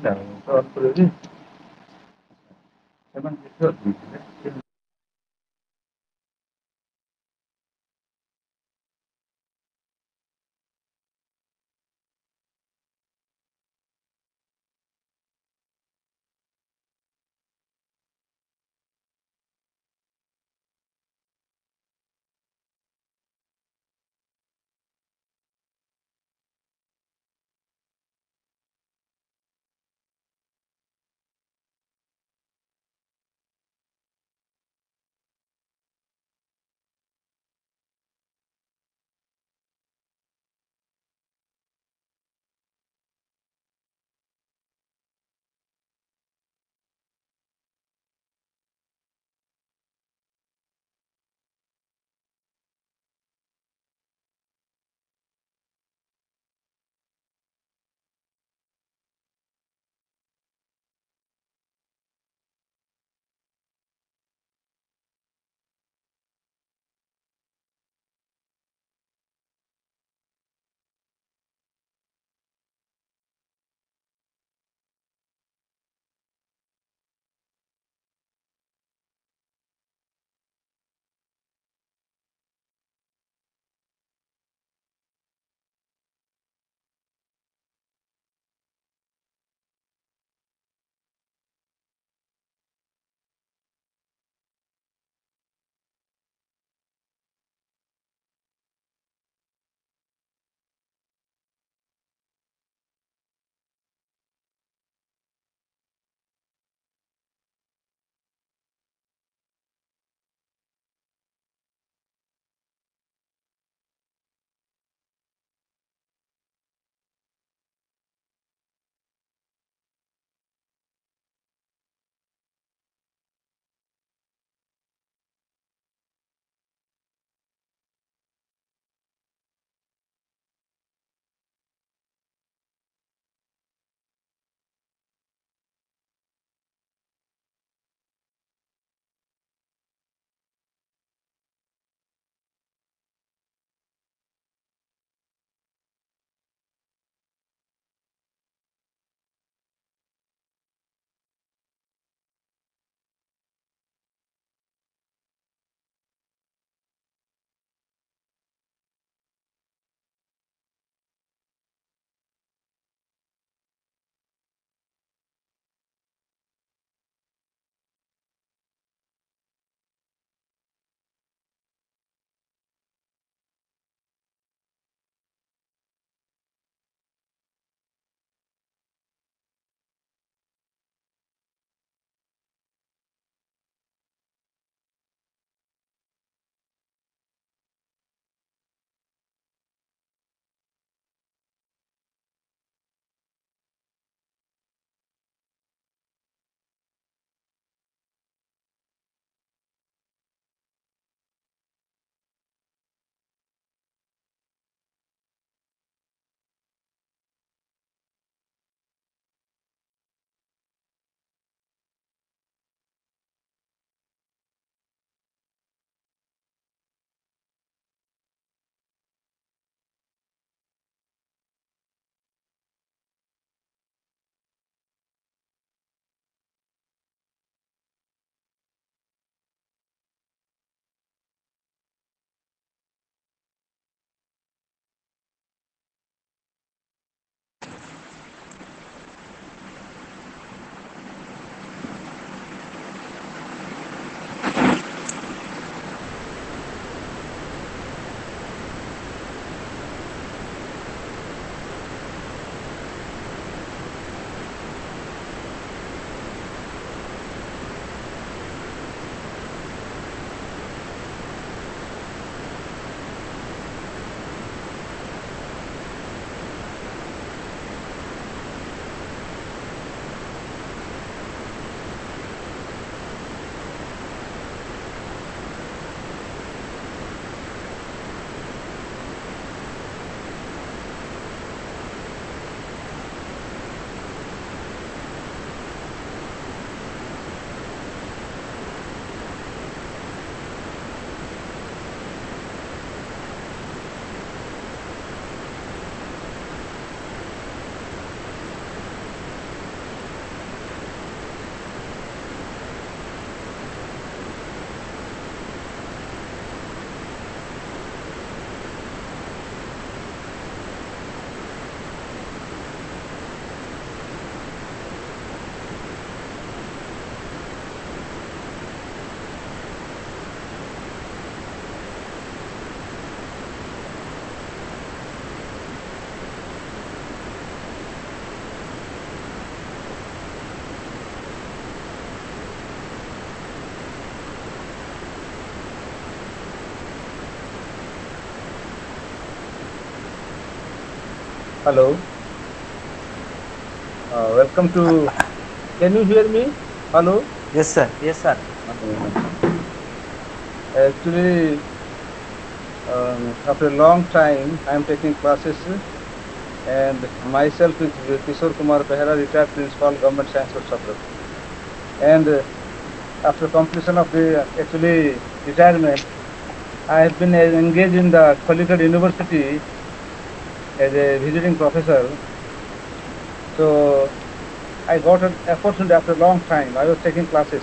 Naam, emang itu Hello, welcome to. Can you hear me? Hello. Yes, sir. Yes, sir. Actually, after a long time, I am taking classes, and myself is Kishore Kumar Behera, retired principal, Government Science Chhatrak. And after completion of the actually retirement, I have been engaged in the Calicut University as a visiting professor. So I got an opportunity after a long time. I was taking classes,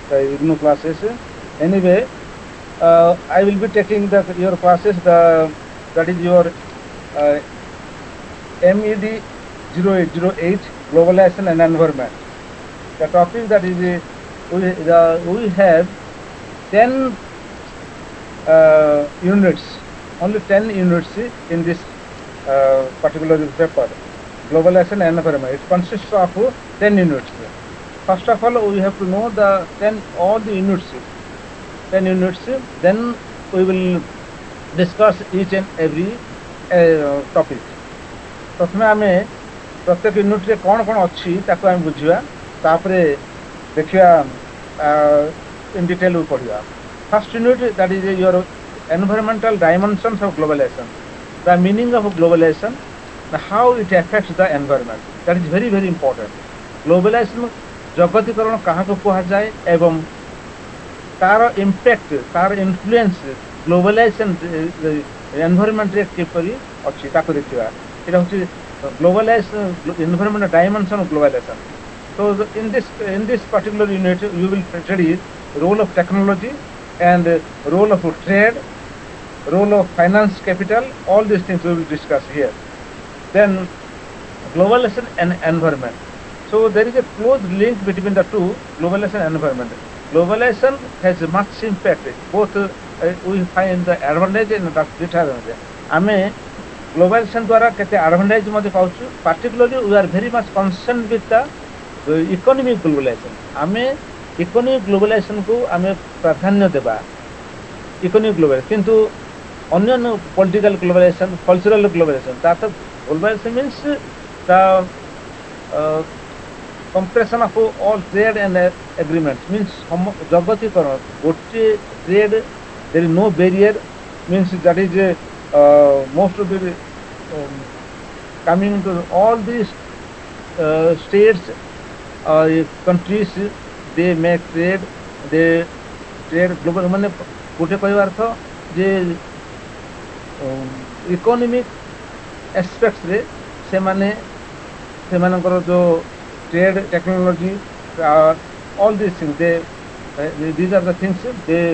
the IGNOU classes. Anyway, I will be taking your classes. That is your MED 0808 Globalization and Environment. The topic that is we have 10 units, only 10 units in this particular paper. Globalization and Environment. It consists of 10 units. First of all, we have to know the 10 all the units. 10 units. Then we will discuss each and every topic. प्रथमे आम प्रत्येक unit रे कौन कौन अच्छी ताको आम बुझा तापरे देखिया इन डिटेल पढ़िया first unit that is your environmental dimensions of globalisation the meaning of globalisation how it affects the environment that is very very important globalisation जगतीकरण क्या कह जाए एवं तार इम्पैक्ट तार इन्फ्लुएंस ग्लोबलाइजेशन एनवायरमेंट रे किपरि अछि ताको देखिया it is globalization, environmental dimension of globalization. So in this particular unit, you will study role of technology and role of trade, role of finance capital. All these things we will discuss here. Then globalization and environment. So there is a close link between the two, globalization and environment. Globalization has much impact. Both we find the advantage and the disadvantage. Globalization द्वारा केते advantage मध्ये पाउछु particularly we are very much concern with the economic globalisation आमे economic globalisation को आमे प्राधान्य देबा economic globalisation किंतु अन्य political globalisation cultural globalisation that globalisation means the compression of all trade and agreements means जगतीकरण गोटे trade there is no barrier means that is most of the coming to all these states countries they make trade they trade global माने गोटे कहबार अर्थ जे economic aspects रे से माने से मानकर जो trade technology all these things these are the things they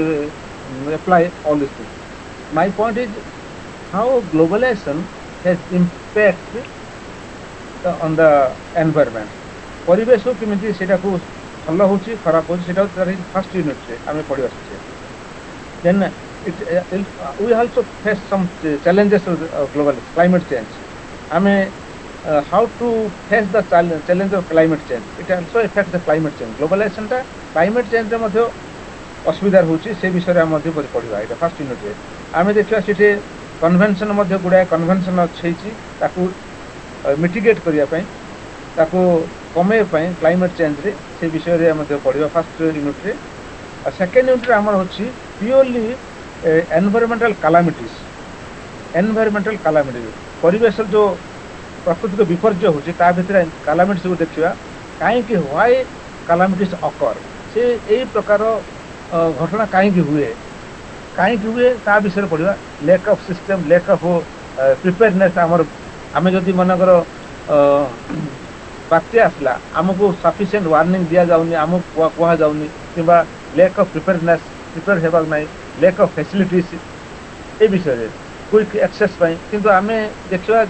apply all these things. My point is how globalization has impact on the environment. परिवेश को किमिति सेटा को भल होची खराब होची सेटा फर्स्ट यूनिट रे आमे पढि आछे. Then we also face some challenges of global climate change. आमे how to face the challenge of climate change. It also affects the climate change. Globalization ता climate change रे मध्ये असुविधा होची से विषय रे मध्ये पढिबा एटा फर्स्ट यूनिट रे आमे देखिया सेटे कन्वेंशन मध्य गुड़ाए कन्वेंशन अच्छी मिटिगेट करने कमे क्लाइमेट चेंज रे से विषय रे पढ़ा फर्स्ट यूनिट रे सेकेंड यूनिट रे हमर होची प्योरली एनवायरमेंटल कैलामिटीज परिवेश जो प्राकृतिक विपर्य होची ता भितर कैलामिटीज को देखिबा काहे व्हाई कैलामिटीज अकर से एई प्रकार घटना काहे हुए कहीं हुए ता विषय पढ़ा lack of system lack of preparedness आम जदि मनकर बात्या आसला आमको सफिशिएंट वार्निंग दि जाऊनी आम कह जाऊनी कि लैक ऑफ प्रिपेयरनेस प्रिपेयर होगा ना लैक ऑफ फैसिलिटीज ए विषय क्विक एक्सेस किंतु आम देखा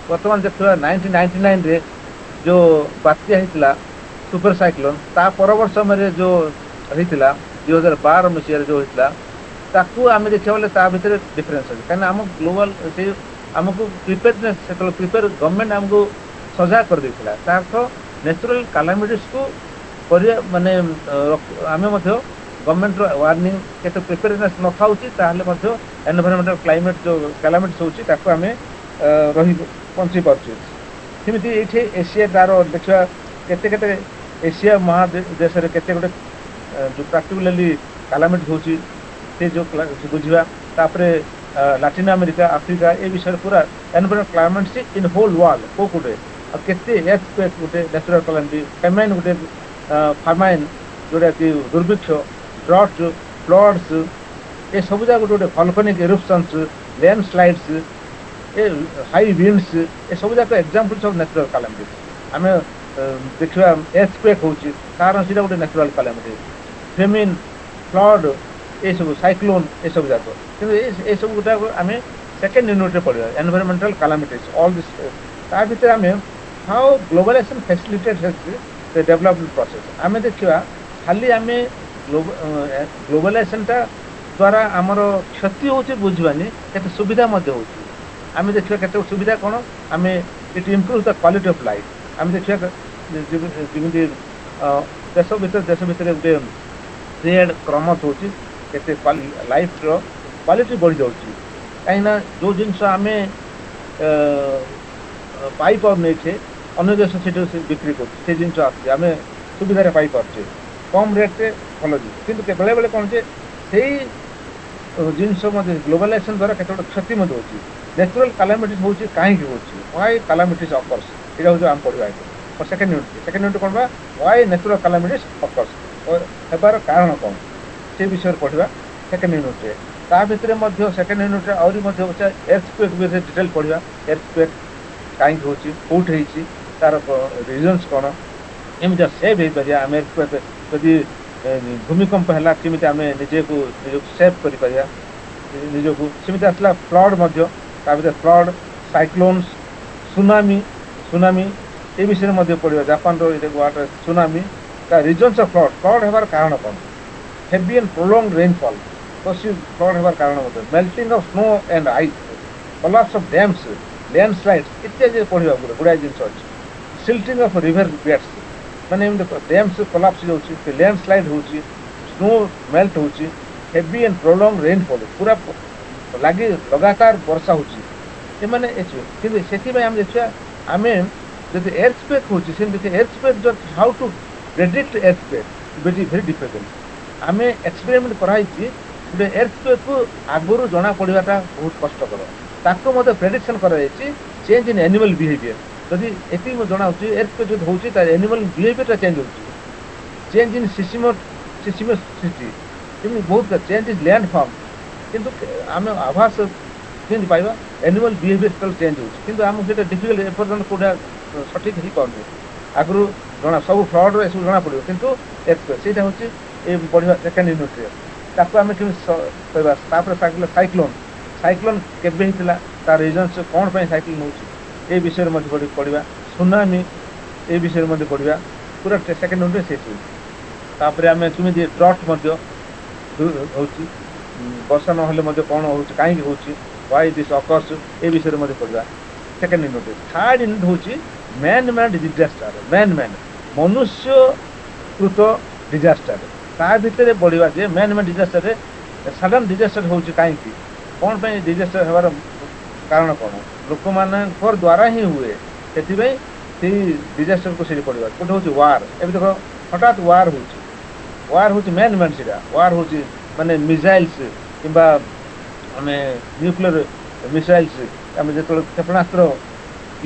बर्तमान देखा 1999 रे जो बात्या होता सुपर साइक्लोन ता परवर्त समय जो होता 2012 मसीह जो होता ताकू आम देखा बोले ता भीतर डिफरेन्स अच्छे कहीं आम ग्लोबल से आमको प्रिपेयरनेस से प्रिपेयर गवर्नमेंट आमको सजा कर देता अर्थ नेचुरल कैलामिटीज को माने आम गवर्नमेंट वार्निंग के प्रिपेयरनेस न था एनवायरमेंटल क्लाइमेट जो कैलामिटीज होची ताकू आम ବଞ୍ଚି ପାରୁଛି। ସେମିତି ଏଇଠି ଏସିଆ ତାର ଦେଖିବା କେତେ କେତେ ଏସିଆ ମହାଦେଶରେ କେତେ ଗୋଟେ ଯୋଉ ପାର୍ଟିକୁଲାରଲି କାଲାମିଟି ହଉଛି ସେ ଯୋଉ ବୁଝିବା। ତାପରେ ଲାଟିନ ଆମେରିକା ଆଫ୍ରିକା ଏ ବିଷୟରେ ପୁରା environment climate in whole world କୋଉ କୋଉଟେ ଆଉ କେତେ ଏର୍ଥକ୍ୱେକ ଗୋଟେ ନ୍ୟାଚୁରାଲ କାଲାମିଟି ଫେମାଇନ ଗୋଟେ ଫାର୍ମାଇନ ଯୋଉଟା କି ଦୁର୍ଭିକ୍ଷ ଡ୍ରଟ୍ ଫ୍ଲଡ୍ସ ଏ ସବୁ ଯାକ ଗୋଟେ ଗୋଟେ ଭଲକାନିକ ଏରପ୍ସନ୍ସ ଲ୍ୟାଣ୍ଡସ୍ଲାଇଡ୍ସ ଏ ହାଇ ୱିଣ୍ଡସ୍ ଏ ସବୁ ଯାକ ଏକ୍ସାମ୍ପଲ୍ସ ଅଫ ନ୍ୟାଚୁରାଲ କାଲାମିଟି। ଆମେ ଦେଖିବା ଏର୍ଥକ୍ୱେକ ହଉଛି କାରଣ ସେଇଟା ଗୋଟେ ନ୍ୟାଚୁରାଲ କାଲାମିଟି। ଫେମିନ୍ ଫ୍ଲଡ୍ ଏସବୁ ସାଇକ୍ଲୋନ ଏସବୁ ଯାକ କିନ୍ତୁ ଏସବୁ ଗୁଡାକ ଆମେ ସେକେଣ୍ଡ ୟୁନିଟ୍ରେ ପଢିବା ଏନଭାୟରମେଣ୍ଟାଲ କାଲାମିଟିଜ ଅଲ୍ ଦିସ୍। ତା ଭିତରେ ଆମେ ହାଉ ଗ୍ଲୋବାଲାଇଜେସନ ଫ୍ୟାସିଲିଟେଟ୍ ଡେଭଲପମେଣ୍ଟ ପ୍ରୋସେସ ଆମେ ଦେଖିବା ଖାଲି ଆମେ ଗ୍ଲୋବାଲାଇଜେସନଟା ଦ୍ୱାରା ଆମର କ୍ଷତି ହଉଛି ବୁଝିବାନି କେତେ ସୁବିଧା ମଧ୍ୟ ହଉଛି। ଆମେ ଦେଖିବା କେତେ ସୁବିଧା କ'ଣ ଆମେ it improve the quality of life. ଆମେ ଦେଖିବା ଯେମିତି ଦେଶ ଭିତରେ ଗୋଟେ ଟ୍ରେଡ୍ କ୍ରମଶ ହଉଛି କେତେ ଲାଇଫ୍ର କ୍ୱାଲିଟି ବଢ଼ି ଯାଉଛି। କାହିଁକିନା ଯୋଉ ଜିନିଷ ଆମେ ପାଇପାରୁନେ ଏଠି ଅନ୍ୟ ଦେଶ ସେଠି ବିକ୍ରି କରୁଛୁ ସେ ଜିନିଷ ଆସୁଛି ଆମେ ସୁବିଧାରେ ପାଇପାରୁଛେ କମ୍ ରେଟ୍ରେ ଭଲ ଜିନିଷ। କିନ୍ତୁ ବେଳେବେଳେ କ'ଣ ଯେ ସେଇ ଜିନିଷ ମଧ୍ୟ ଗ୍ଲୋବାଲାଇଜେସନ ଦ୍ୱାରା କେତେ ଗୋଟେ କ୍ଷତି ମଧ୍ୟ ହଉଛି। ନ୍ୟାଚୁରାଲ କାଲାମିଟିସ୍ ହଉଛି କାହିଁକି ହଉଛି ହ୍ୱାଇ କାଲାମିଟିସ୍ ଅକର୍ସ ଏଇଟା ହଉଛି ଆମେ ପଢିବା ସେକେଣ୍ଡ ୟୁନିଟ୍ କ'ଣ ବା ହ୍ୱାଇ ନ୍ୟାଚୁରାଲ କାଲାମିଟିସ୍ ଅକର୍ସ ହେବାର କାରଣ କ'ଣ ସେ ବିଷୟରେ ପଢିବା ସେକେଣ୍ଡ ୟୁନିଟ୍ରେ। ତା ଭିତରେ ମଧ୍ୟ ସେକେଣ୍ଡ ୟୁନିଟ୍ରେ ଆହୁରି ମଧ୍ୟ ଏର୍ଥକ୍ୱେକ୍ ବିଷୟରେ ଡିଟେଲ ପଢିବା। ଏର୍ଥକ୍ୱେକ୍ କାହିଁକି ହଉଛି କୋଉଠି ହେଇଛି ତାର ରିଜନ୍ସ କ'ଣ ଏମିତି ସେଭ୍ ହେଇପାରିବା ଆମେ ଯଦି ଭୂମିକମ୍ପ ହେଲା କେମିତି ଆମେ ନିଜକୁ ସେଭ୍ କରିପାରିବା ନିଜକୁ। ସେମିତି ଆସିଲା ଫ୍ଲଡ୍ ମଧ୍ୟ ତା ଭିତରେ ଫ୍ଲଡ୍ ସାଇକ୍ଲୋନ୍ସ ସୁନାମି ଏ ବିଷୟରେ ମଧ୍ୟ ପଢିବା। ଜାପାନର ସୁନାମି ତା ରିଜନ୍ସ ଅଫ୍ ଫ୍ଲଡ୍ ହେବାର କାରଣ କ'ଣ heavy and prolonged rainfall flood ହେବାର କାରଣ ମଧ୍ୟ melting of snow and ice collapse of dams landslides ଇତ୍ୟାଦି ପଢିବା ଗୁଡ଼ାଏ ଜିନିଷ ଅଛି। ସିଲ୍ଟିଂ ଅଫ୍ ରିଭର ବେଡ୍ସ ମାନେ ଏମିତି ଡ୍ୟାମ୍ସ କୋଲାପ୍ସ ଯାଉଛି ଲ୍ୟାଣ୍ଡସ୍ଲାଇଡ୍ ହଉଛି ସ୍ନୋ ମେଲ୍ଟ ହଉଛି ହେଭି ଆଣ୍ଡ ପ୍ରୋଲଙ୍ଗଡ ରେନଫଲ୍ ପୁରା ଲାଗି ଲଗାତାର ବର୍ଷା ହଉଛି ଏମାନେ କିନ୍ତୁ ସେଥିପାଇଁ ଆମେ ଦେଖିବା ଆମେ ଯଦି ଏର୍ଥକ୍ୱେକ୍ ହଉଛି ସେମିତି earthquake how to predict earthquake very difficult. ଆମେ ଏକ୍ସପେରିମେଣ୍ଟ କରାହେଇଛି ଗୋଟେ ଏର୍ଥକ୍ୱେକ୍କୁ ଆଗରୁ ଜଣା ପଡ଼ିବାଟା ବହୁତ କଷ୍ଟକର ତାକୁ ମଧ୍ୟ ପ୍ରେଡିକ୍ସନ କରାଯାଇଛି ଚେଞ୍ଜ ଇନ୍ ଆନିମାଲ ବିହେଭିୟର। ଯଦି ଏତିକି ଜଣାଉଛି ଏର୍ଥକ୍ୱେକ୍ ଯଦି ହଉଛି ତାର ଆନିମାଲ ବିହେଭିୟରଟା ଚେଞ୍ଜ ହଉଛି ଚେଞ୍ଜ ଇନ୍ ସିସିମୋସିଟି ଏମିତି ବହୁତ ଚେଞ୍ଜ ଇନ୍ ଲ୍ୟାଣ୍ଡ ଫର୍ମ କିନ୍ତୁ ଆମେ ଆଭାସ କେମିତି ପାଇବା ଆନିମାଲ ବିହେଭିୟର ଚେଞ୍ଜ ହଉଛି କିନ୍ତୁ ଆମକୁ ସେଇଟା ଡିଫିକଲ୍ଟ ଏପର୍ଯ୍ୟନ୍ତ କୋଉଟା ସଠିକ୍ ହେଇପାରୁନି। ଆଗରୁ ଜଣା ସବୁ ଫ୍ଲଡ୍ର ଏସବୁ ଜଣା ପଡ଼ିବ କିନ୍ତୁ ଏର୍ଥକ୍ୱେକ୍ ସେଇଟା ହଉଛି ଏ ପଢ଼ିବା ସେକେଣ୍ଡ ୟୁନିଟ୍ରେ ତାକୁ ଆମେ କେମିତି କହିବା। ତାପରେ ସାଇକ୍ଲୋନ୍ କେବେ ହେଇଥିଲା ତାର ରିଜନ୍ସ କ'ଣ ପାଇଁ ସାଇକ୍ଲୋନ୍ ହଉଛି ଏ ବିଷୟରେ ମଧ୍ୟ ପଢ଼ିବା। ସୁନାମି ଏ ବିଷୟରେ ମଧ୍ୟ ପଢ଼ିବା ପୁରା ସେକେଣ୍ଡ ୟୁନିଟ୍ରେ ସେଇଠି। ତାପରେ ଆମେ କେମିତି ଡ୍ରଟ୍ ମଧ୍ୟ ହଉଛି ବର୍ଷା ନହେଲେ ମଧ୍ୟ କ'ଣ ହଉଛି କାହିଁକି ହଉଛି ହ୍ୱାଇ ଦିସ୍ ଅକର୍ସ ଏ ବିଷୟରେ ମଧ୍ୟ ପଢ଼ିବା ସେକେଣ୍ଡ ୟୁନିଟ୍। ଥାର୍ଡ ୟୁନିଟ୍ ହଉଛି ମ୍ୟାନ୍ ମେଡ୍ ଡିଜାଷ୍ଟର ମନୁଷ୍ୟକୃତ ଡିଜାଷ୍ଟର। ତା ଭିତରେ ପଢ଼ିବା ଯେ ମ୍ୟାନ୍ ମେଡ୍ ଡିଜାଷ୍ଟରରେ ସଡନ୍ ଡିଜାଷ୍ଟର ହଉଛି କାହିଁକି କ'ଣ ପାଇଁ ଡିଜାଷ୍ଟର ହେବାର କାରଣ କ'ଣ ଲୋକମାନଙ୍କର ଦ୍ୱାରା ହିଁ ହୁଏ ସେଥିପାଇଁ ସେଇ ଡିଜାଷ୍ଟରକୁ ସେଠି ପଡ଼ିବା। ଗୋଟେ ହଉଛି ୱାର୍ ଏବେ ଦେଖ ହଠାତ୍ ୱାର୍ ହଉଛି ମ୍ୟାନ୍ ମେଡ୍ ସେଇଟା ୱାର୍ ହଉଛି ମାନେ ମିସାଇଲ୍ସ କିମ୍ବା ଆମେ ନ୍ୟୁକ୍ଲିୟର ମିସାଇଲ୍ସ ଆମେ ଯେତେବେଳେ କ୍ଷେପଣାସ୍ତ୍ର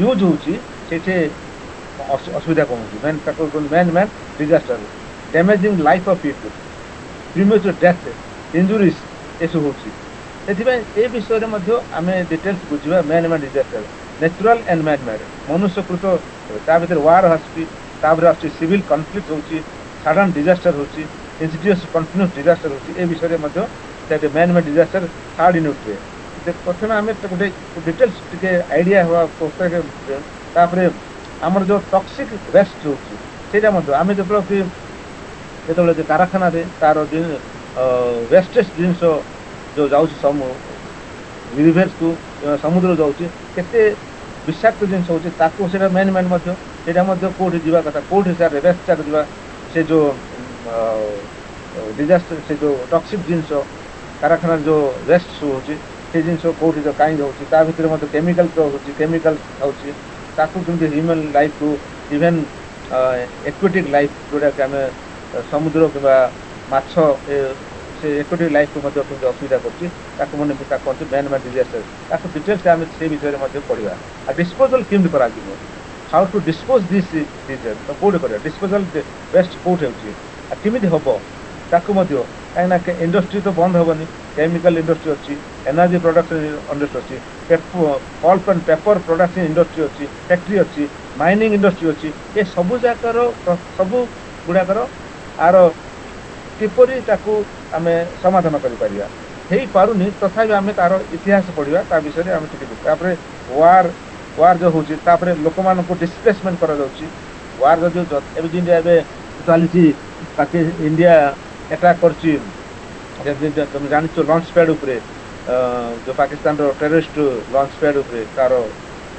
ୟୁଜ୍ ହଉଛି ସେଇଠି ଅସୁବିଧା କ'ଣ ହଉଛି ତାକୁ man made disaster damaging life of people premature death injuries ଏସବୁ ହଉଛି। ସେଥିପାଇଁ ଏ ବିଷୟରେ ମଧ୍ୟ ଆମେ ଡିଟେଲ୍ସ ବୁଝିବା man made disaster natural and man made ମନୁଷ୍ୟକୃତ ତା ଭିତରେ ୱାର୍ ଆସୁଛି ତାପରେ ଆସୁଛି ସିଭିଲ୍ କନଫ୍ଲିକ୍ଟ ହଉଛି ସଡନ୍ ଡିଜାଷ୍ଟର ହଉଛି ଇନସିଡିୟସ୍ କଣ୍ଟିନ୍ୟୁସ୍ ଡିଜାଷ୍ଟର ହଉଛି ଏ ବିଷୟରେ ମଧ୍ୟ ମ୍ୟାନ୍ ମେଡ୍ ଡିଜାଷ୍ଟର ଥାର୍ଡ ୟୁନିଟ୍ରେ ପ୍ରଥମେ ଆମେ ଗୋଟେ ଡିଟେଲ୍ସ ଟିକେ ଆଇଡିଆ ହେବା ତାପରେ ଆମର ଯୋଉ ଟକ୍ସିକ୍ ୱେଷ୍ଟ ହଉଛି ସେଇଟା ମଧ୍ୟ ଆମେ ଯେତେବେଳେ କାରଖାନାରେ ତାର ୱେଷ୍ଟେଜ ଜିନିଷ ଯୋଉ ଯାଉଛି ରିଭର୍ସକୁ ସମୁଦ୍ର ଯାଉଛି କେତେ ବିଷାକ୍ତ ଜିନିଷ ହଉଛି ତାକୁ ସେଇଟା ମେନ୍ ମଧ୍ୟ ସେଇଟା ମଧ୍ୟ କୋଉଠି ଯିବା କଥା କୋଉଠି ୱେଷ୍ଟ ଯିବା ସେ ଯୋଉ ଡିଜାଷ୍ଟର ସେ ଯୋଉ ଟକ୍ସିକ୍ ଜିନିଷ କାରଖାନାର ଯୋଉ ୱେଷ୍ଟ ସବୁ ହଉଛି से जिन कौटी कहीं रोचे केमिकल रोचे केमिकल थाउची ताकू केमती ह्यूमन लाइफ को इवेन एक्वेटिक लाइफ जोटा कि आम समुद्र कि माछ से एक्वेटिक लाइफ को केमती असुविधा कर मैन मेड डिजास्टर ताकू डिटेल्स आम से विषय में पढ़ा आ डिस्पोजल केमती कर how to dispose this disaster तो कौटे कर डिस्पोजल बेस्ट कौटे होमी हम ताकू कहीं इंडस्ट्री तो बंद हेनी केमिकल इंडस्ट्री अच्छी एनर्जी प्रोडक्शन इंडस्ट्री अच्छी pulp and paper production industry अच्छी फैक्ट्री अच्छी माइनिंग इंडस्ट्री अच्छी ये सबू जाकर सबू गुड़ाकर आर किपरि आम समाधान करें तथापि आम तार इतिहास पढ़ा ता विषय आम टे वार वार जो हूँ लोक मान डिस्प्लेसमेंट कर वार जो चली इंडिया अटैक कर तुम जान लॉन्च पैड उपरे जो पाकिस्तान टेररिस्ट लॉन्च पैड उपरे तार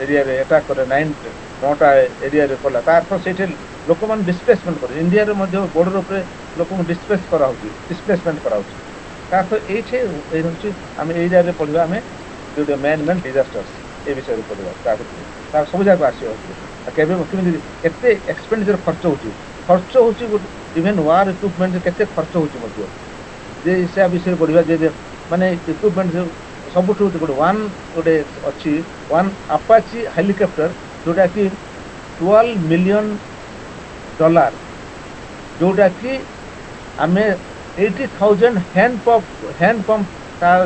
एरिया रे अटैक करे 9टा एरिया रे कला तार तो सेठी लोक मान डिस्प्लेसमेंट कर इंडिया रे मध्य बॉर्डर उपरे लोक डिस्प्लेस करा होची डिस्प्लेसमेंट करा होची ता तो एठे ए होची हम एरिया रे पढवा हमें जो मैन मेड डिजास्टर्स ए विषय रे पढवा ता सब जगह आसी होची केबे केमि केते एक्सपेंडिचर खर्च होची इवेन वार इक्विपमेंट केते खर्च होची मध्य जे इसा विषय पढ़ा जे माने इक्विपमेंट सब गोटे वन गोटे अच्छी वन अपाची हेलिकॉप्टर जोटा कि $12 मिलियन जोटा कि आम 80,000 हैंड पंप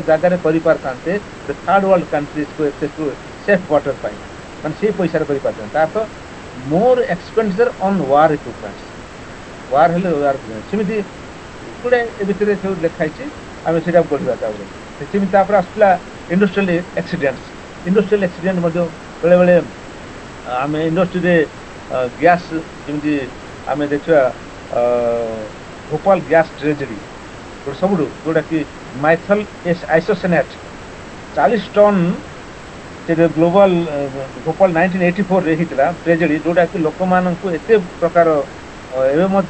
जगार करते थर्ड वर्ल्ड कंट्रीज को एक्सेस टू सेफ वाटर पाई माने से पैसा कर तो मोर एक्सपेंडिचर ऑन वार इक्विपमेंट्स वार हेले वार सेमती गुड़े भितर सब लिखाई आम से पढ़ा सेमती आसला इंडस्ट्रियल एक्सीडेंट बेले बेले आम इंडस्ट्री गैस जमी आम देखा भोपाल गैस ट्रेजेडी गोटे सब जोटा कि माइथल आइसोसेनेट 40 टन से ग्लोबल भोपाल 1984 रे होता ट्रेजेडी जोटा कि लोक मान एत प्रकार एवं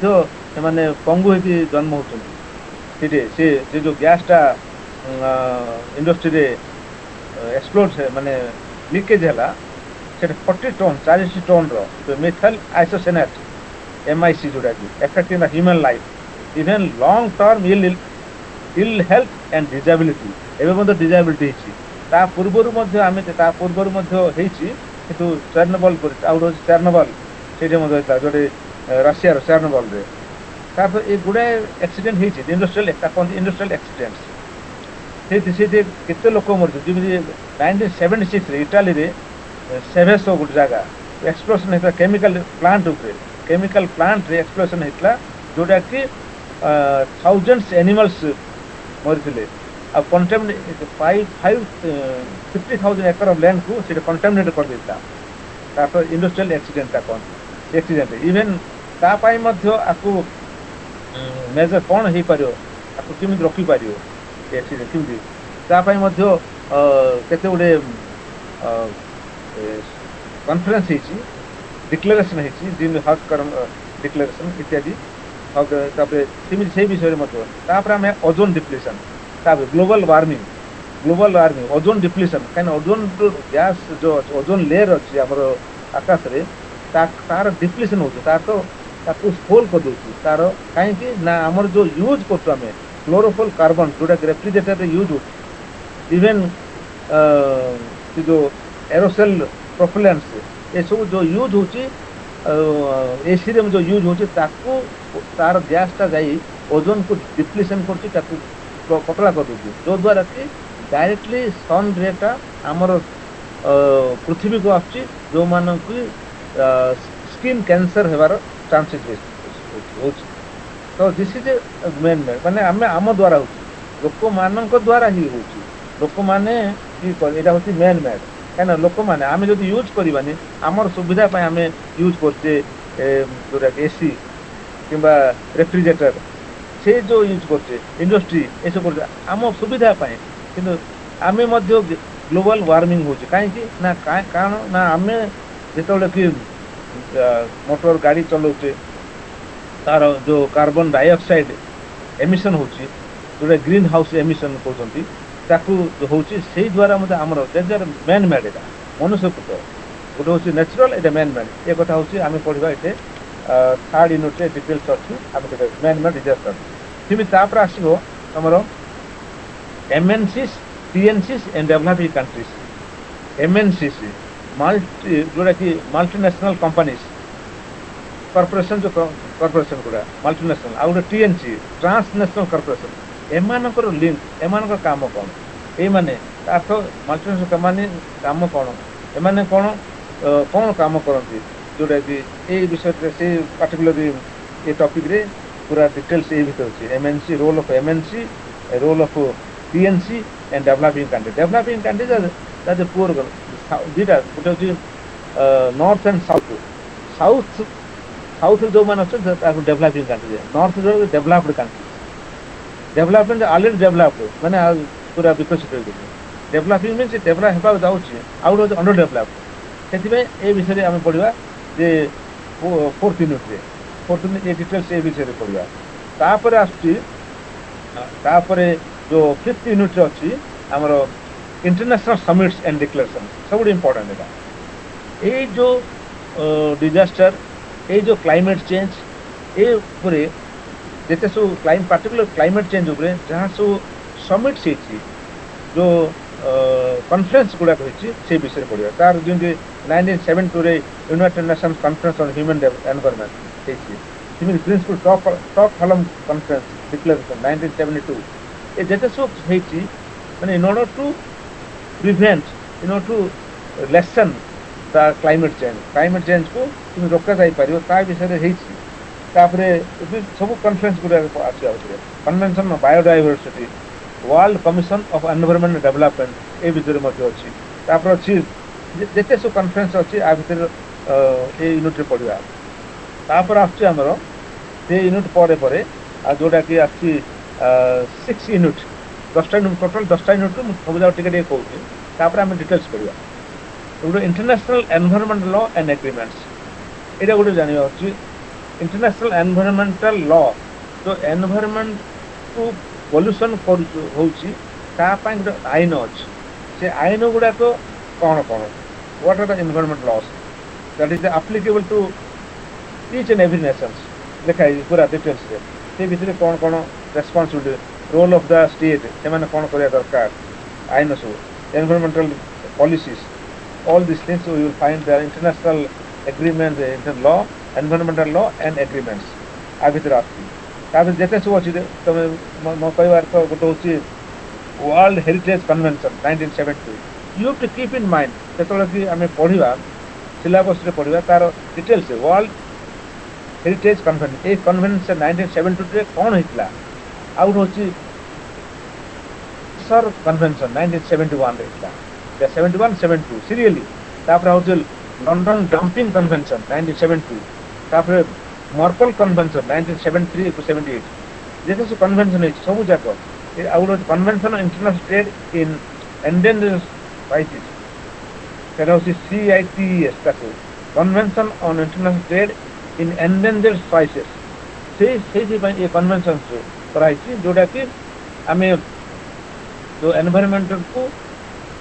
पंगु हो जन्म होती से जो गैसटा इंडस्ट्री एक्सप्लोड माने लीकेज है 40 ton 40 ton methyl isocyanate MIC जोटा कि affecting the human life even long term ill health and disability एवं डिजेबिलिटी ता पूर्वर आम पूर्वर किंतु चेर्नोबिल आउट चेर्नोबिल से जोटे रशिया चेर्नोबिल रे तापर ये गुड़ाए एक्सीडेंट होती इंडस्ट्रियल एक्सीडेंट्स केते लोक मर जमी 1976 इटाली रे सेवेसो गोटे जगह एक्सप्लोजन होता केमिकल प्लांट रे एक्सप्लोजन होता जोटा कि थाउजेंड्स एनिमल्स मरी आ कंटेमिनेट 50,000 एकर ऑफ लैंड को से कंटेमिनेट कर देता तो इंडस्ट्रियल एक्सीडेंट कौन एक्सीडेंट इवेन तापाई आपको मेजर कौन हो पार आपको केमी रखिपर एक्सीडेंट केमी तापाई केते गुड़े कॉन्फ्रेंस डिक्लेरेशन होती हक डिक्लेरेशन इत्यादि से विषय में आम ozone depletion global warming ozone depletion कहीं ओजोन गैस जो ओजोन लेयर अच्छी आम आकाश रे तार डिप्लीशन हो होल कर तार कहीं आमर जो यूज कर क्लोरोफोल कार्बन जोटा कि रेफ्रिजरेटर यूज हो इवेन जो एरोसेल प्रोपेलेंट्स ये सब जो यूज हो एसी रे जो यूज हो तार गैसटा जाई ओजोन को डिप्लीशन कर पतला कर दूसरी जो द्वारा कि डायरेक्टली सन रेटा आमर पृथ्वी को आसुची जो मान स्किन कैंसर होवार चांसेस हो तो दिस इज मेन माने आम आम द्वारा हो लोक मान द्वारा ही हो लोक मैंने यहाँ हूँ मेन मेड कहीं लोक मैंने आम जो यूज करवानी आमर सुविधा आम यूज करचे जोटा एसी कि रेफ्रिजरेटर से जो यूज करचे इंडस्ट्री ये सब कर आम सुविधा कि आम ग्लोबल वार्मिंग हो कहीं ना कारण ना आम जो कि मोटर गाड़ी चलाऊे तार जो कार्बन डाइऑक्साइड एमिशन हो जोटा ग्रीन हाउस एमिशन कहते ତାକୁ ହଉଛି ସେଇ ଦ୍ୱାରା ମଧ୍ୟ ଆମର ମ୍ୟାନ୍ ମେଡ୍ ଏଟା ମନୁଷ୍ୟକୃତ ଗୋଟେ ହଉଛି ନ୍ୟାଚୁରାଲ ଏଇଟା ମ୍ୟାନ୍ ମେଡ୍ ଏ କଥା ହଉଛି ଆମେ ପଢିବା ଏଠି ଥାର୍ଡ ୟୁନିଟ୍ରେ ଡିଟେଲ୍ସ ଅଛି ଆମେ ମ୍ୟାନ୍ ମେଡ୍ ଡିଜାଷ୍ଟର ସେମିତି ତାପରେ ଆସିବ ଆମର MNCs TNCs and developing countries MNCs जोटा कि मल्टीनेशनल कंपनीज कॉर्पोरेशन जो कॉर्पोरेशन गुड़ा मल्टीनेशनल आ गोटे TNC ट्रांसनेशनल कॉर्पोरेशन एमानकर लिंक एमानकर काम कौन ए माने अर्थ मल्टीनेशनल कंपनी काम कौन एमाने कौन कौन काम करती जोटा कि ए विषय से पर्टिकुलर ये टॉपिक रे पूरा डिटेल्स ये भीतर अछि MNC role of MNC role of TNC and developing country that the poor दीटा गोटे हूँ नॉर्थ एंड साउथ जो मैंने अच्छे डेवलपिंग कंट्री नॉर्थ जो developed country development already developed माने पूरा विकसित हो डेवलपिंग मीन्स डेवलप होगा जाऊँगी आउट हूँ अंडर डेवलप्ड से ए विषय आम पढ़ा जे फोर्थ यूनिट ये डिटेल्स ये विषय पढ़ा तापर आसपर जो फिफ्थ यूनिट अच्छी आमर इंटरनेशनल समिट्स एंड डिक्लेरेशन सब इम्पोर्टेंट है ये जो डिजास्टर ये जो क्लाइमेट चेंज ये जिते सब पार्टिकुलर क्लाइमेट चेंज जहाँ सब समिट्स जो कॉन्फ्रेंस गुड़ाक से विषय पढ़ा तार जमी 1972 United Nations conference on human environment principle Stockholm conference declaration 1972 ये जिते सब माने in order to prevent in order to lessen the climate change को तुम रोक जापर ता विषय सब कॉन्फ्रेंस गुड़ा आसा convention of biodiversity world commission of environment development ए भीतर अच्छी अच्छी जिते सब कॉन्फ्रेंस अच्छी आ भर ये यूनिट पढ़ा तापर आमर से यूनिट पर जोटा कि आसी 6 यूनिट 10टा यूनिट टोटल 10टा यूनिट सब जाक टे कहूँ आम डिटेल्स पढ़ा गोटे international environment law and agreements यहाँ गोटे जानवा अच्छी इंटरनेशनल एनवायरनमेंटल लॉ जो एनवायरनमेंट को पॉल्यूशन होची गोटे आईन अच्छी से आईन गुड़ाक कौन कौन what are the environment laws that is applicable to each and every nations लिखाई पूरा डिटेल्स से भितर कौन कौन responsibility role of the state से कौन करा दरकार आईन सब environmental policies all these things we will find the international agreement internal law environmental law and agreements आ भीतर आते जिते सब अच्छी तुम मो कह गोटे हूँ world heritage convention 1972 you to keep in mind जो कि आम पढ़ा सिलेबस पढ़ा तार डिटेल्स वर्ल्ड हेरिटेज कन्वेंशन ये कन्वेंशन 1972 कौन होता आउ हूँ सर कन्वेंशन 1971 होता 71-72 सीरियली हूँ लंडन डंपिंग कन्वेंशन 1972 तापर मर्कल कन्वेंशन 1973-78 जिते सब कन्वेंशन सब जाक आउ convention on international trade in endangered species CITES convention on international trade in endangered species से ये कन्वेंशन कराई जोटा कि आम जो एनवायरनमेंट को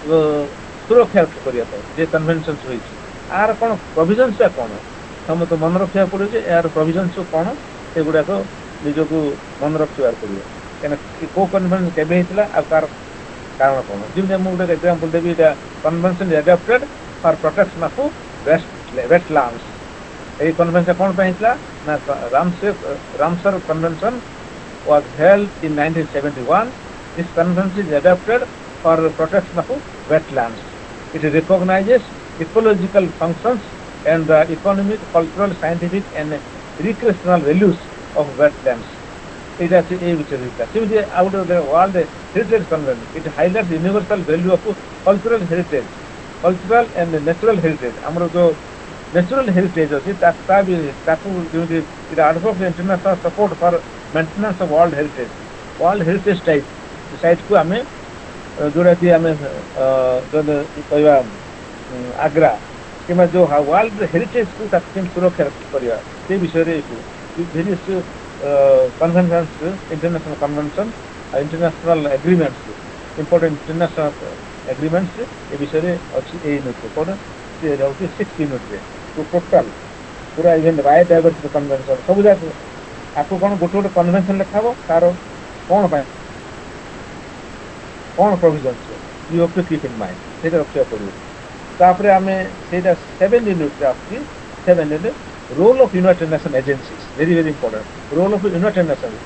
सुरक्षा करने कन्वेंशन आर कौन प्रोविजन्स कौन हम तो मन रखा पड़े यार प्रोविजन्स कौन से गुड़ाक निजक मन रखार पड़े कहीं कौ कन्वेंशन केवे तार कारण कौन जमी मुझे example Devi convention adopted for protection of wetlands ये कन्वेंशन कौन ना Ramsar convention was held in 1971 this convention is adopted for protection of wetlands. It recognizes ecological functions and the economic, cultural, scientific and recreational values of wetlands. It has a out of the World Heritage Convention. It highlights the universal value of cultural heritage, cultural and natural heritage. Amar jo natural heritage it advocates international support for maintenance of world heritage. World heritage site को आमे जोड़ा कि आम कह आग्रा कि जो world heritage को सुरक्षा करवा से विषय various convention international convention international agreements important international agreements ए विषय रे अछि ए यूनिट रे कोन से रहउछि 6 यूनिट रे तो टोटल पूरा इवन बायोडायवर्सिटी कन्वेंशन सब जाक आपको कोन गोटे गोटे कन्वेंशन लिखाबो तारो कोन पाए कोन प्रोविजन छै you have to keep in mind सेटा रखिया पड़ियो तापरे हमें सेटा 7 यूनिट रे आछि 7 unit role of United Nations agencies very very important role of United Nations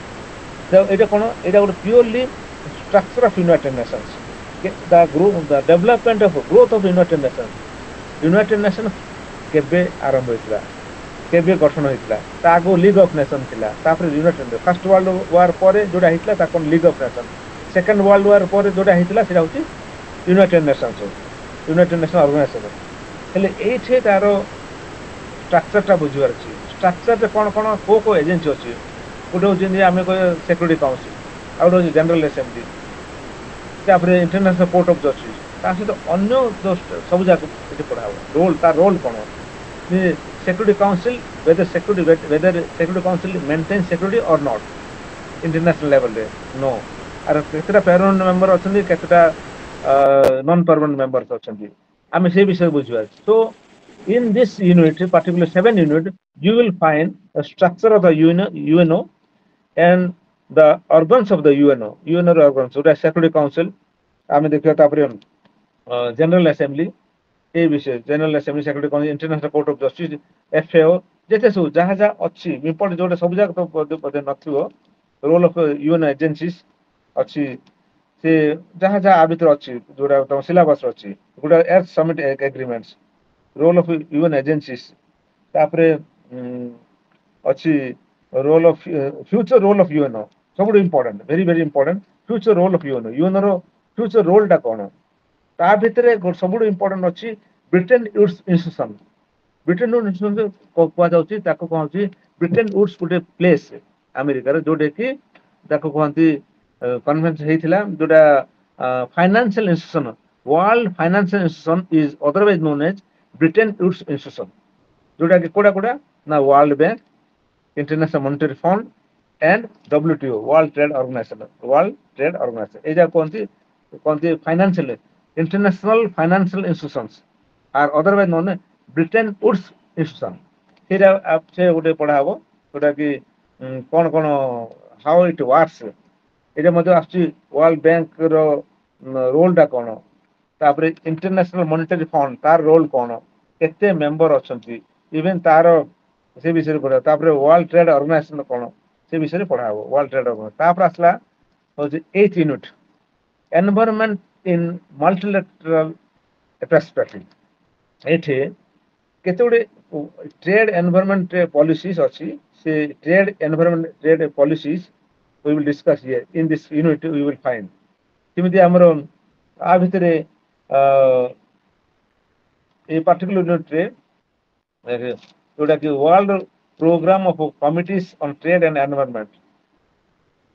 so এটা কোন এটা ଗୋଟେ purely structure of united nations the development of growth of united nations କେବେ ଆରମ୍ଭ ହୋଇଥିଲା କେବେ ଗଠନ ହୋଇଥିଲା ତା ଆଗ ଲିଗ ଅଫ ନେସନ ଥିଲା ତାପରେ ୟୁନାଇଟେଡ୍ ଫାର୍ଷ୍ଟ ୱାର୍ଲଡ ୱାର ପରେ ଯୋଉଟା ହେଇଥିଲା ତା cone league of nation second world war ପରେ ଯୋଉଟା ହେଇଥିଲା ସେଟା ହଉଛି United nation's United nation organisation ହେଲେ ଏଇଠି ତାର ଷ୍ଟ୍ରକ୍ଚରଟା ବୁଝିବାର ଅଛି ଷ୍ଟ୍ରକ୍ଚରରେ କ'ଣ କ'ଣ କୋଉ କୋଉ ଏଜେନ୍ସି ଅଛି ଗୋଟେ ହଉଛି ଯେମିତି ଆମେ କହିବା ସିକ୍ୟୁରିଟି କାଉନସିଲ ଆଉ ଗୋଟେ ହଉଛି ଜେନେରାଲ ଆସେମ୍ବଲି ତାପରେ ଇଣ୍ଟରନ୍ୟାସନାଲ କୋର୍ଟ ଅଫ ଜଷ୍ଟିସ ତା ସହିତ ଅନ୍ୟ ସବୁ ଯାକ ଏଠି ପଢା ହବ ରୋଲ ତା ରୋଲ କ'ଣ security council whether security council maintains security or not international level re no ar ketata permanent member achandi ketata non permanent members achandi ame se bishay bujhiba so in this unit particular 7 unit you will find a structure of the UNO and the organs of the UNO organs so security council ame dekhiya tapare general assembly ए विषय general assembly secretary कौन international court of justice FAO जेते सब जहाँ जहाँ अच्छी important Jote सब जगह तो पदे नथिबो रोल ऑफ यूएन एजेंसीज अच्छी से जहाँ जहाँ आ भीतर अच्छी जोड़ा तो सिलेबस अच्छी गुडा earth summit agreements role of UN agencies तापरे अच्छी role of future role of UNO सब important very important future role of UNO रो फ्यूचर रोल टा कौन ता भितरे सब इम्पोर्टेंट अच्छी Bretton Woods institution Bretton Woods institution कहवा जाउची ताको कहउची ब्रिटेन वुड्स गोटे प्लेस अमेरिका रे जोडे कि ताको कहंती कन्वेंशन हेतिला जोडा financial institution world financial institution is otherwise known as Britain Woods institution जोडा कि कोडा ना World Bank International Monetary Fund and WTO World trade Organization एजा कहंती financial international financial institutions are otherwise known as Bretton Woods institution सेरा आपसे गोटे पढ़ा हबो जोटा कि कोन कोन हाउ इट वर्क्स एटा मध्ये आछि वर्ल्ड बैंक रो रोल टा कोन तापरे इंटरनेशनल मॉनेटरी फंड तार रोल कोन केते मेंबर अछंती इवन तार से विषय पढ़ा तापरे वर्ल्ड ट्रेड ऑर्गेनाइजेशन कोन से विषय पढ़ा हबो वर्ल्ड ट्रेड ऑर्गेनाइजेशन तापर आसला होछि 8th unit environment in multilateral perspective एठे केते गुडे ट्रेड एनवायरनमेंट पॉलिसीज अछि से trade environment trade policies we will discuss here in this unit we will find किमिति हमरो आ भितरे ए पर्टिकुलर यूनिट रे जोटा कि world program of committees on trade and environment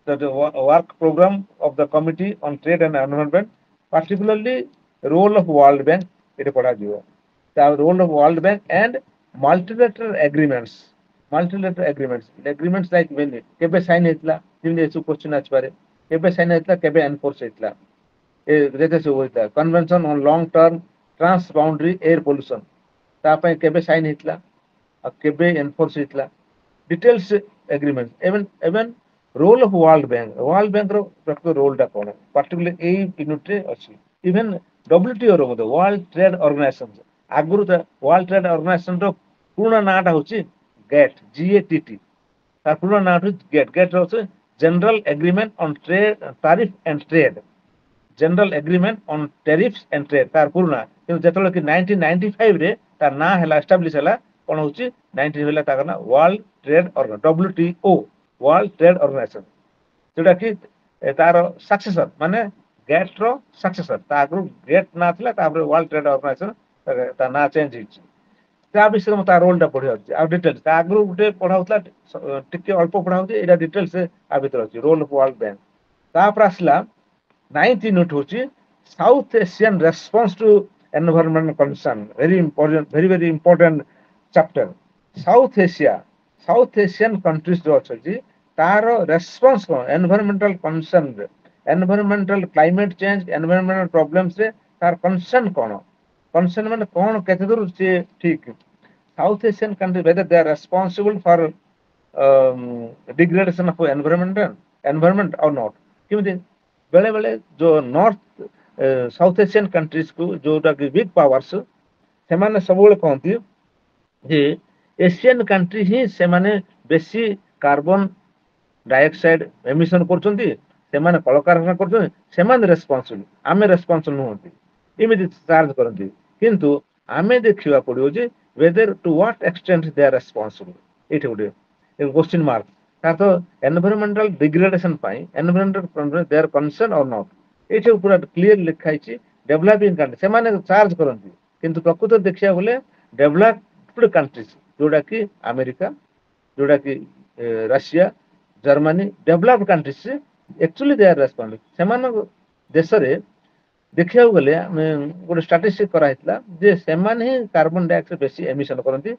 the work program of the committee on trade and environment particularly role of world bank it पढ़ा दियो the role of world bank and multilateral agreements like when केबे sign हेतला जिने सु question आछ पारे केबे sign हेतला केबे enforce हेतला ए जेते सु होइता convention on long term transboundary air pollution ता पय केबे साइन हेतला आ केबे एनफोर्स हेतला details agreement even role of world bank रो प्रकृत रोल टा कोन पर्टिकुलर ए यूनिट रे अछि इवन डब्ल्यूटीओ रो मते वर्ल्ड ट्रेड ऑर्गेनाइजेशन आगुरु वर्ल्ड ट्रेड ऑर्गेनाइजेशन रो पूर्ण नाटा होछि गेट जीएटीटी तार पूर्ण नाटा गेट रो general agreement on trade tariff and trade general agreement on tariffs and trade तार पूर्ण कि जेतले कि 1995 रे तार ना हला एस्टैब्लिश हला कोन होछि 19 हला तार ना World trade Organization WTO World trade Organization जोटा कि तार सक्सेसर माने गेट रो सक्सेसर तागु गेट ना थिला तापर वर्ल्ड ट्रेड ऑर्गेनाइजेशन ता ना चेंज हिच ता विषय में तार रोल टा पढि अछि आ डिटेल्स तागु गुटे पढाउतला टिके अल्प पढाउते एटा डिटेल्स आ भीतर अछि रोल ऑफ वर्ल्ड बैंक तापर आसला 9th यूनिट होछि south Asian response to environment concern very important chapter south Asian countries जो अछि तार रेस्पॉन्स कोन environmental concern environmental climate change environmental problems रे तार कंसर्न कोन कंसर्न माने कोन केते दूर से ठीक South Asian country whether they are responsible for degradation of environment or not किमि बेले बेले जो नॉर्थ साउथ एशियन कंट्रीज को जोटा कि बिग पावर्स ସେମାନେ ସବୁବେଳେ କହନ୍ତି ଯେ ଏସିଆନ कंट्री ହିଁ ସେମାନେ ବେଶୀ କାର୍ବନ डाइऑक्साइड एमिशन କରୁଛନ୍ତି ସେମାନେ କଳକାରଖାନା କରୁଛନ୍ତି ସେମାନେ ରେସ୍ପନ୍ସିବଲ ଆମେ ରେସ୍ପନ୍ସିବଲ ନୁହନ୍ତି ଏମିତି ଚାର୍ଜ କରନ୍ତି କିନ୍ତୁ ଆମେ ଦେଖିବା ପଡିବ ଯେ whether to what extent they are responsible ଏଇଠି ଗୋଟେ क्वेश्चन मार्क ତାର ତ ଏନଭାयରमेंटल डिग्रेडेशन ପାଇଁ ଏନଭାयରमेंटल they are concerned or not ଏଇଠି ପୁରା କ୍ଲିୟର ଲେଖା ହେଇଛି ଡେଭଲପିଂ कंट्री ସେମାନେ ଚାର୍ଜ କରନ୍ତି କିନ୍ତୁ ପ୍ରକୃତରେ ଦେଖିବାକୁ ଗଲେ ଡେଭଲପଡ कंट्रीज ଯୋଉଟା କି ଆମେରିକା ଯୋଉଟା କି Russia Germany developed countries actually they are responsible सेमान देश रे देखिया गले गोटे स्टैटिस्टिक करा हितला जे सेमान ही कार्बन डाइऑक्साइड बेसी एमिशन करंती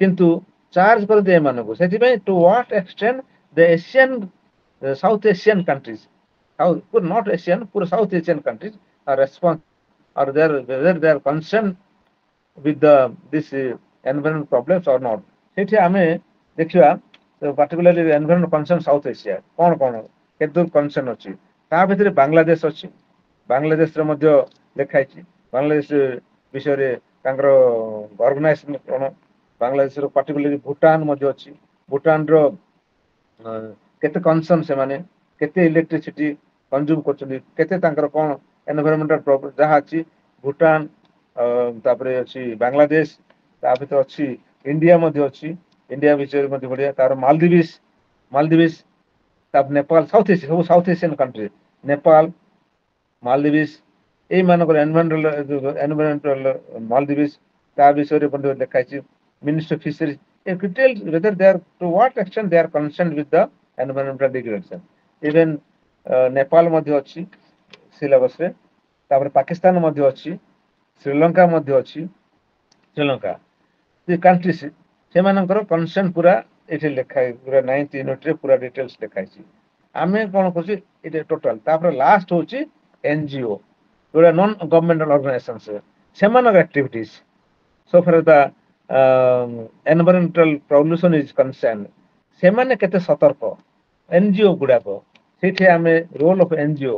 किंतु चार्ज करते एमान को सेति पे to what extent the Asian south Asian countries south poor not Asian poor south Asian countries are response or they are concern with the this environmental problems or not सेठी आमे देखिबा particularly environmental concern south asia कोन केदुर concern अछि ता भितरे बांग्लादेश अछि बांग्लादेश रे मध्य देखाइछि बांग्लादेश विषय रे तांकर ऑर्गेनाइजेशन कोन बांग्लादेश रो particularly भूटान मध्य अछि भूटान रो केते concern से माने केते इलेक्ट्रिसिटी कंज्यूम करछथि केते तांकर कोन एनवायरमेंटल प्रॉब्लम जहा अछि भूटान तापरे अछि बांग्लादेश ता भितर अछि इंडिया मध्य अछि इंडिया विषय मध्य बढ़िया तार मालदीव्स ताप Nepal south Asian country Nepal Maldives एई मानकर एनवायरमेंटल मालदीव्स ता विषय रे बंद देखाइछि मिनिस्टर ऑफ फिशरीज ए detail whether they are to what extent they are concerned with the environmental degradation even Nepal मध्य अछि सिलेबस रे तापर पाकिस्तान मध्य अछि श्रीलंका मध्य अछि श्रीलंका ये कंट्रीज सेमानकर कंसर्न पूरा एठी लेखा पूरा 9th यूनिट रे पूरा डिटेल्स देखाइछि आमे कोन कहछि एटे टोटल तापर लास्ट होछि एनजीओ जोड़ा नॉन गवर्नमेंटल ऑर्गेनाइजेशंस सेमानक activities so far the environmental pollution is concerned ସେମାନେ କେତେ ସତର୍କ ଏନଜିଓ ଗୁଡାକ ସେଇଠି ଆମେ role of NGO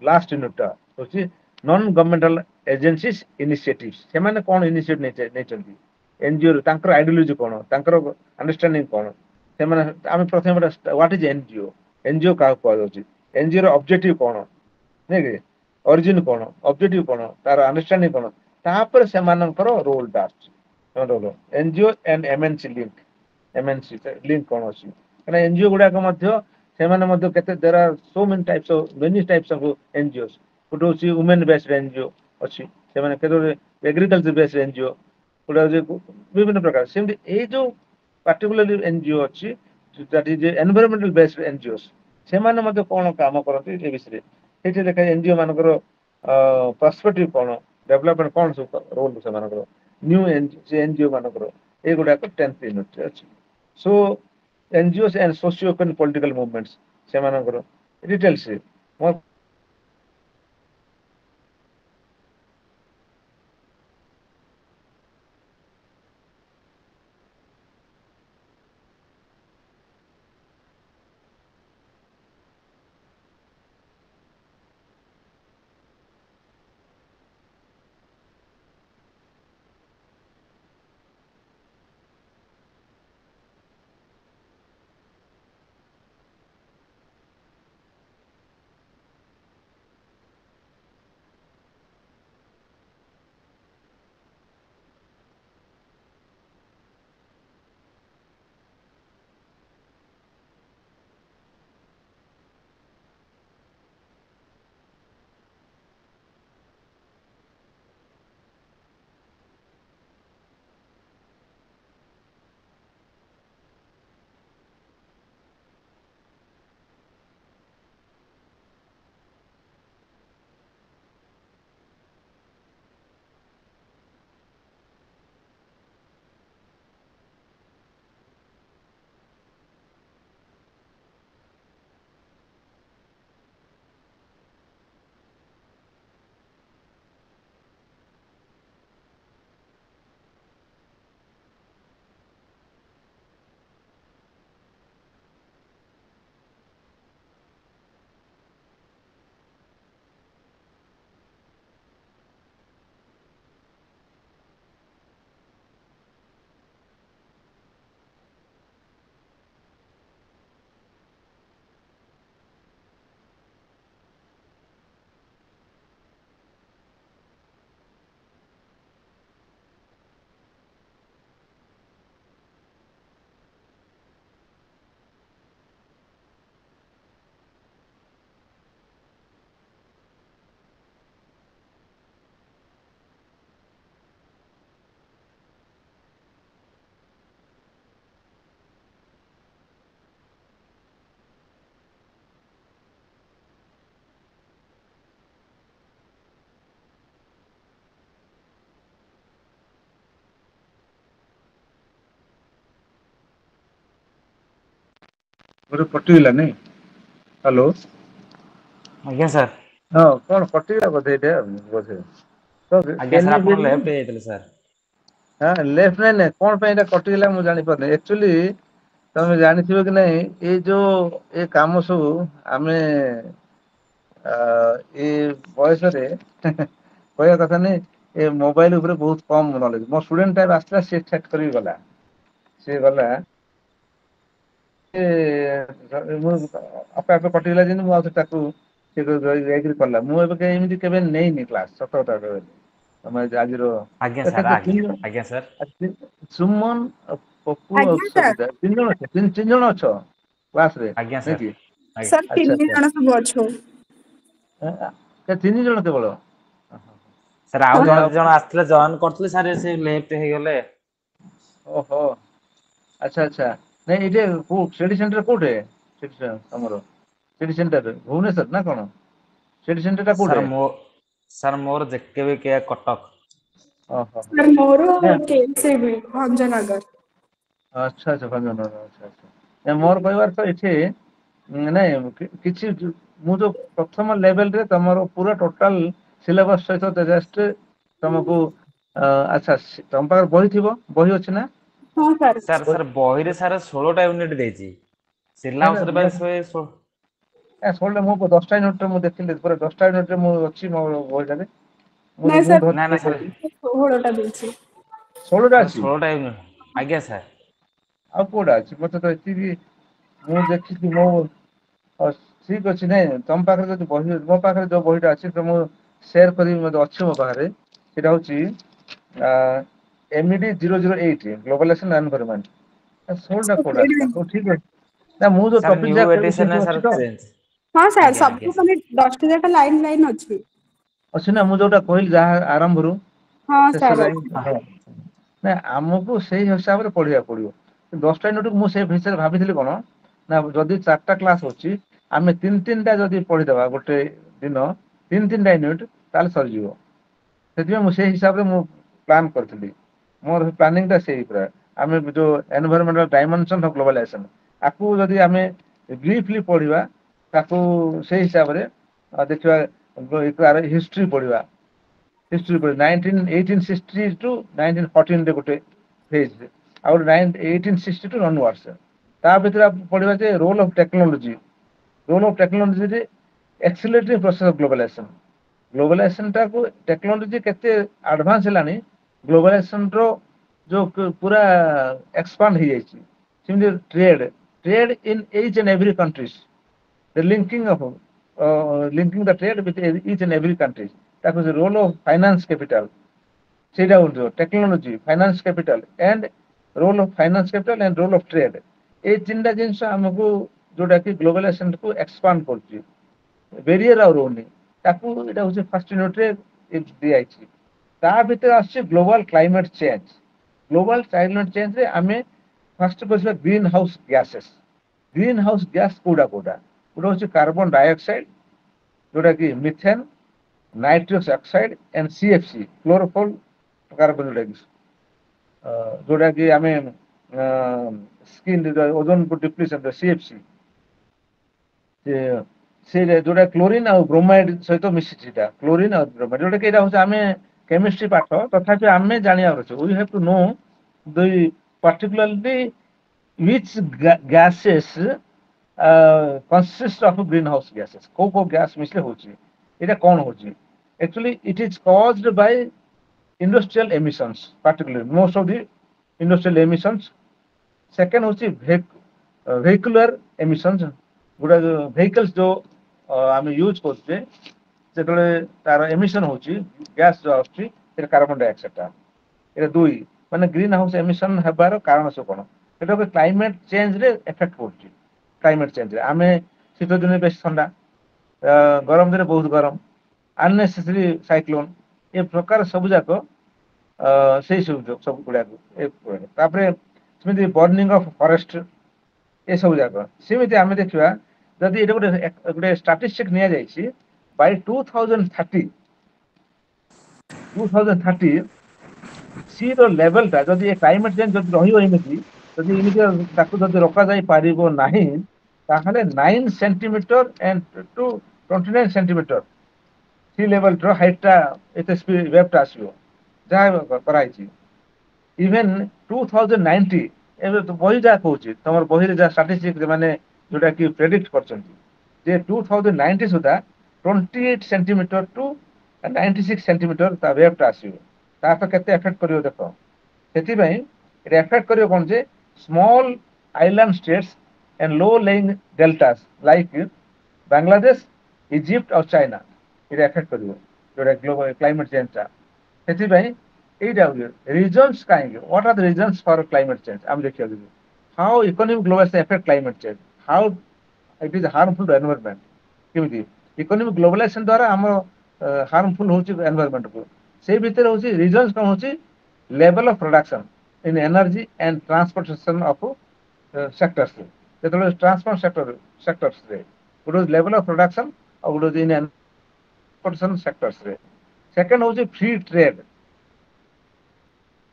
last unit ଟା ହଉଛି ନନ୍ ଗଭର୍ଣ୍ଣମେଣ୍ଟାଲ ଏଜେନ୍ସିଜ ଇନିସିଏଟିଭ ସେମାନେ କଣ ଇନିସିଏଟିଭ ନେଇଛନ୍ତି ଏନଜିଓ ତାଙ୍କର ଆଇଡିଓଲୋଜି କଣ ତାଙ୍କର ଅଣ୍ଡରଷ୍ଟାଣ୍ଡିଂ କଣ ସେମାନେ ଆମେ ପ୍ରଥମେ ହ୍ୱାଟ ଇଜ ଏନଜିଓ ଏନଜିଓ କାହାକୁ କୁହାଯାଉଛି ଏନଜିଓ ର ଅବଜେକ୍ଟିଭ କଣ ନାଇଁ କି ଅରିଜିନ କଣ ଅବଜେକ୍ଟିଭ କଣ ତାର ଅଣ୍ଡରଷ୍ଟାଣ୍ଡିଂ କଣ ତାପରେ ସେମାନଙ୍କର ରୋଲଟା ଆସୁଛି role NGO and MNC MNC link କଣ ଅଛି କାରଣ ଏନଜିଓ ଗୁଡାକ ମଧ୍ୟ ସେମାନେ ମଧ୍ୟ କେତେ there are so many types of NGOs ଗୋଟେ ହଉଛି ଓମେନ ବେସ୍ଡ ଏନଜିଓ ଅଛି ସେମାନେ କେତେ ଏଗ୍ରିକଲଚର ବେସ୍ଡ ଏନଜିଓ ଗୋଟେ ହଉଛି ବିଭିନ୍ନ ପ୍ରକାର ସେମିତି ଏଇ ଯୋଉ ପାର୍ଟିକୁଲାର ଏନଜିଓ ଅଛି that is environmental based NGOs ସେମାନେ ମଧ୍ୟ କଣ କାମ କରନ୍ତି ଏ ବିଷୟରେ ସେଇଠି ଦେଖା ଏନଜିଓ ମାନଙ୍କର ପର୍ସପେକ୍ଟିଭ କଣ ଡେଭଲପମେଣ୍ଟ କଣ ସବୁ ରୋଲ ସେମାନଙ୍କର ନ୍ୟୁ ଏନଜିଓ ମାନଙ୍କର ଏଇଗୁଡାକ 10th ୟୁନିଟ ରେ ଅଛି so NGOs and socio economic political movements ସେମାନଙ୍କର ଡିଟେଲ୍ସ ଗୋଟେ କଟିଗଲା ନାଇଁ? ହ୍ୟାଲୋ। ଆଜ୍ଞା ସାର୍। ହଁ କଣ କଟିଗଲା ବୋଧେ ଏଇଟା ବୋଧେ। ତ ଆଜ୍ଞା can ସାର୍ you ଆପଣ hear me? ଲେଫ୍ଟ ହେଇଯାଇଥିଲେ ସାର୍। ହଁ ଲେଫ୍ଟ ନାଇଁ କଣ ପାଇଁ ଏଇଟା କଟିଗଲା ମୁଁ ଜାଣିପାରୁନି। ଆକ୍ଚୁଆଲି ତମେ ଜାଣିଥିବ କି ନାଇଁ ଏଇ ଯୋଉ ଏ କାମ ସବୁ ଆମେ ଏଇ ବୟସରେ କହିବା କଥା ନାଇଁ ଏ ମୋବାଇଲ ଉପରେ ବହୁତ କମ ନଲେଜ। ମୋ ଷ୍ଟୁଡେଣ୍ଟ ଟା ଆସିଥିଲା ସେ ସେଟ କରିକି ଗଲା। ସିଏ ଗଲା ମୁଁ ଆପେ ଆପେ କଟିଗଲା ଯେମିତି ମୁଁ ଆଉ ତାକୁ ସେ ଯାଇକିରି କଲା ମୁଁ ଏବେ ଏମିତି କେବେ ନେଇନି କ୍ଲାସ ସତ କଥା କହିବାକୁ ଗଲେ। ତମେ ଆଜିର ଆଜ୍ଞା ସାର୍ କେତେ ଆଜ୍ଞା ଆଜ୍ଞା ସାର୍ ସୁମନ ପପୁ ଆଉ ଆଜ୍ଞା ସାର୍ ସବିତା ତିନି ଜଣ ଅଛ କ୍ଲାସ ରେ ଆଜ୍ଞା ନାଇଁ ସାର୍ କି? ଆଜ୍ଞା ସାର୍ ଆଚ୍ଛା ତିନି ଆଚ୍ଛା ଜଣ ସବୁ ଅଛୁ। ତିନି ଜଣ କେବଳ? ସାର୍ ଆଉ ମାନେ ଜଣେ ଦି ଜଣ ଆସିଥିଲେ ଜଏନ୍ କରୁଥିଲେ ସାର୍ ସେ ଲେଫ୍ଟ ହେଇଗଲେ। ଓହୋ ଆଚ୍ଛା ଆଚ୍ଛା ନାଇଁ ଏଇଠି କୋଉ ଷ୍ଟଡି ସେଣ୍ଟର କୋଉଠି ସେଠି ତମର? ସିଟି ସେଣ୍ଟରରେ ଭୁବନେଶ୍ୱର ନା କଣ? ଷ୍ଟଡି ସେଣ୍ଟର ଟା କୋଉଠି? ସାର୍ ମୋର ଜେକେ କଟକ। ଓହୋ ସାର୍ ମୋର ନା କେସିବି ଭଞ୍ଜନଗର। ଆଚ୍ଛା ଆଚ୍ଛା ଭଞ୍ଜନଗର ଆଚ୍ଛା ଆଚ୍ଛା ମୋର କହିବାର ତ ଏଠି ନାଇଁ କିଛି ମୁଁ ଯୋଉ ପ୍ରଥମ ଲେଭେଲରେ ତମର ପୁରା ଟୋଟାଲ ସିଲାବସ ସହିତ ଜଷ୍ଟ ତମକୁ ଆଚ୍ଛା ତମ ପାଖରେ ବହି ଥିବ ବହି ଅଛି ନା? ହଁ ସାର୍। ସାର୍ ବହିରେ ସାର୍ 16ଟା ୟୁନିଟ୍ ଦେଇଛି। ସିଲାବସରେ ବା ସେ ଷୋଳଟା ମୁଁ 10ଟା ୟୁନିଟରେ ମୁଁ ଦେଖିଲି ପୁରା 10ଟା ୟୁନିଟରେ ମୁଁ ଅଛି ମୋ ବହିଟାରେ। ନାଇଁ ମୁଁ ସାର୍ ନା ନା ଧରିଥିଲି ସାର୍ ବହି। 16ଟା ଦେଇଛି। 16ଟା ସାର୍ ଅଛି 16ଟା ୟୁନିଟ୍ ଆଜ୍ଞା ସାର୍। ଆଉ କୋଉଟା ଅଛି ମତେ ତ ଏତିକି ମୁଁ ଦେଖିଛି ମୁଁ ଠିକ ଅଛି ନାଇଁ ତମ ପାଖରେ ଯଦି ବହି ମୋ ପାଖରେ ଯୋଉ ବହିଟା ଅଛି ତ ମୁଁ ସେୟାର କରିବି ମଧ୍ୟ ଅଛି ମୋ ପାଖରେ ସେଇଟା ହଉଛି ଏମ୍ଇଡି 008 ଗ୍ଲୋବାଲାଇଜେସନ ଏନଭାଇରନମେଣ୍ଟ। 16ଟା କୋଉଠୁ ଏଇଟା ଆସିଲା ହଉ ଠିକ ଅଛି ନା ମୁଁ ଯୋଉ ସାର୍ ଟପିକ ନ୍ୟୁ ଯାକ କହିବି ସେ ଏଡିସନରେ ସବୁ ସାର୍ ଅଛି ତ? ଚେଞ୍ଜ ହଁ ସାର୍ ଆଜ୍ଞା ଆଜ୍ଞା ସବୁ ସାର୍ ମାନେ 10ଟା ଯାକ ଲାଇନ ଅଛି। ଅଛି ନା ମୁଁ ଯୋଉଟା କହିଲି ଯାହା ଆରମ୍ଭରୁ ହଁ ଶେଷ ସାର୍ ଯାଏ ଅଛି। ହଁ ନା ଆମକୁ ସେଇ ହିସାବରେ ପଢିବାକୁ ପଡିବ 10ଟା ୟୁନିଟ ମୁଁ ସେଇ ବିଷୟରେ ଭାବିଥିଲି କଣ ନା ଯଦି 4ଟା କ୍ଲାସ ଅଛି ଆମେ ତିନିଟା ଯଦି ପଢିଦବା ଗୋଟେ ଦିନ ତିନିଟା ୟୁନିଟ ତାହେଲେ ସରିଯିବ। ସେଥିପାଇଁ ମୁଁ ସେଇ ହିସାବରେ ମୁଁ ପ୍ଲାନ୍ କରିଥିଲି। ମୋର ପ୍ଲାନିଂ ଟା ସେଇ ପୁରା ଆମେ ଯୋଉ ଏନଭାରମେଣ୍ଟାଲ ଡାଇମେନସନ ଅଫ ଗ୍ଲୋବାଲାଇଜେସନ ଆକୁ ଯଦି ଆମେ ବ୍ରିଫଲି ପଢିବା ତାକୁ ସେଇ ହିସାବରେ ଦେଖିବା ହିଷ୍ଟ୍ରି ପଢିବା। ହିଷ୍ଟ୍ରି 1860 ଟୁ 1914 ଗୋଟେ ଫେଜ୍ ଆଉ 1860 ଟୁ ଅନୱାର୍ଡସ। ତା ଭିତରେ ପଢିବା ଯେ role of technology role of technology acceleratory process of globalisation. Globalisation ଟାକୁ ଟେକ୍ନୋଲୋଜି କେତେ ଆଡଭାନ୍ସ ହେଲାଣି ଗ୍ଲୋବାଲାଇଜେସନ ର ଯୋଉ ପୁରା ଏକ୍ସପାଣ୍ଡ ହେଇଯାଇଛି। Trade in each and every countries linking of linking the trade with each and every country that was the role of finance capital ସେଇଟା ହଉଥିବ technology finance capital and role of finance capital and role of trade ଏଇ ତିନିଟା ଜିନିଷ ଆମକୁ ଯୋଉଟା କି ଗ୍ଲୋବାଲାଇଜେସନକୁ expand କରୁଛି। ବେରିୟର ଆଉ ରହୁନି ତାକୁ ଏଇଟା ହଉଛି ଫାଷ୍ଟ ୟୁନିଟରେ ଦିଆଯାଇଛି। ତା ଭିତରେ ଆସୁଛି global climate change global climate ଚେଞ୍ଜରେ ଆମେ ଫାଷ୍ଟ ବସିବା greenhouse gases greenhouse gas କୋଉଟା କୋଉଟା ଗୋଟେ ହଉଛି କାର୍ବନ ଡାଇଅକ୍ସାଇଡ ଯୋଉଟା କି methane nitrous oxide and C F C chlorofluoro carbon dioxide ଯୋଉଟା କି ଆମେ ସ୍କିନ ଓଜନ ଡିପ୍ଲିସନ ସି ଏଫ ସି ସେ ଯୋଉଟା କ୍ଲୋରିନ ଆଉ ବ୍ରୋମାଇଡ ସହିତ ମିଶିଛି ଏଇଟା କ୍ଲୋରିନ ଆଉ ବ୍ରୋମାଇଡ ଯୋଉଟା କି ଏଇଟା ହଉଛି ଆମେ କେମିଷ୍ଟ୍ରି ପାଠ ତଥାପି ଆମେ ଜାଣିବାର ଅଛି we have to no the particularly which gases consists of greenhouse gases କୋଉ କୋଉ ଗ୍ୟାସ ମିଶିଲେ ହଉଛି ଏଇଟା କଣ ହଉଛି actually it is caused by industrial emissions particularly most of the industrial emissions second ହଉଛି vehicular emissions ଗୁଡା ଭେହିକଲସ ଯୋଉ ଆମେ ୟୁଜ କରୁଛେ ଯେତେବେଳେ ତାର ଏମିସନ ହଉଛି ଗ୍ୟାସ ଯୋଉ ଆସୁଛି ସେଟା କାର୍ବନ ଡାଇଅକ୍ସାଇଡ ଟା ଏଇଟା ଦୁଇ ମାନେ ଗ୍ରୀନ ହାଉସ ଏମିସନ ହେବାର କାରଣ ସବୁ କଣ ସେଟା କ୍ଲାଇମେଟ ଚେଞ୍ଜରେ ଏଫେକ୍ଟ କରୁଛି କ୍ଲାଇମେଟ ଚେଞ୍ଜରେ ଆମେ ଶୀତ ଦିନେ ବେଶୀ ଥଣ୍ଡା ଗରମ ଦିନେ ବହୁତ ଗରମ ଅନନେସେସେରୀ ସାଇକ୍ଲୋନ ଏ ପ୍ରକାର ସବୁ ଯାକ ସେଇ ସବୁ ଗୁଡାକୁ ତାପରେ ସେମିତି ବର୍ଣ୍ଣିଂ ଅଫ ଫରେଷ୍ଟ ଏସବୁ ଯାକ ସେମିତି ଆମେ ଦେଖିବା ଯଦି ଏଇଟା ଗୋଟେ ଷ୍ଟାଟିଷ୍ଟିକ ନିଆଯାଇଛି ବାଇ 2030 ସି ର ଲେଭେଲ ଟା ଯଦି କ୍ଲାଇମେଟ ଚେଞ୍ଜ ଯଦି ରହିବ ଏମିତି ଯଦି ଏମିତି ତାକୁ ଯଦି ରୋକାଯାଇ ପାରିବ ନାହିଁ ତାହେଲେ 9 ସେଣ୍ଟିମିଟର ଟୁ 29 ସେଣ୍ଟିମିଟର ସି ଲେଭେଲର ହାଇଟଟା ଏତେ ୱେଭଟା ଆସିବ ଯାହା କରାହେଇଛି। ଇଭେନ୍ 2090 ଏବେ ବହି ଯାହା କହୁଛି ତମର ବହିରେ ଯାହା ଷ୍ଟାଟିଷ୍ଟିକ୍ସ ମାନେ ଯୋଉଟା କି ପ୍ରେଡିକ୍ଟ କରିଛନ୍ତି ଯେ 2090 ସୁଦ୍ଧା 28 ସେଣ୍ଟିମିଟର ଟୁ 96 ସେଣ୍ଟିମିଟର ତା ୱେଭଟା ଆସିବ। ତା ତ କେତେ ଏଫେକ୍ଟ କରିବ ଦେଖ। ସେଥିପାଇଁ ଏଟା ଏଫେକ୍ଟ କରିବ କଣ ଯେ small island states and low lying deltas like Bangladesh, Egypt और China ଏଟା ଏଫେକ୍ଟ କରିବ ଯୋଉଟା ଗ୍ଲୋବାଲ କ୍ଲାଇମେଟ ଚେଞ୍ଜଟା। ସେଥିପାଇଁ ଏଇଟା ରିଜନ୍ସ କାହିଁକି what are the reasons for climate change ଆମେ ଦେଖିବାକୁ ଯିବୁ। how economic globalization affect climate change, how it is harmful to environment କେମିତି economic globalization ଦ୍ୱାରା ଆମର harmful ହଉଛି environment କୁ। ସେଇ ଭିତରେ ହଉଛି reasons କଣ ହଉଛି level of production in energy and transportation of sectors। ଯେତେବେଳେ ଟ୍ରାନ୍ସପୋର୍ଟ ସେକ୍ଟର୍ସରେ ଗୋଟେ ହଉଛି ଲେଭେଲ ଅଫ ପ୍ରଡକ୍ସନ ଆଉ ଗୋଟେ ହଉଛି ଇନ୍ ଏକ୍ସପୋର୍ଟେସନ ସେକ୍ଟର୍ସରେ। ସେକେଣ୍ଡ ହଉଛି ଫ୍ରି ଟ୍ରେଡ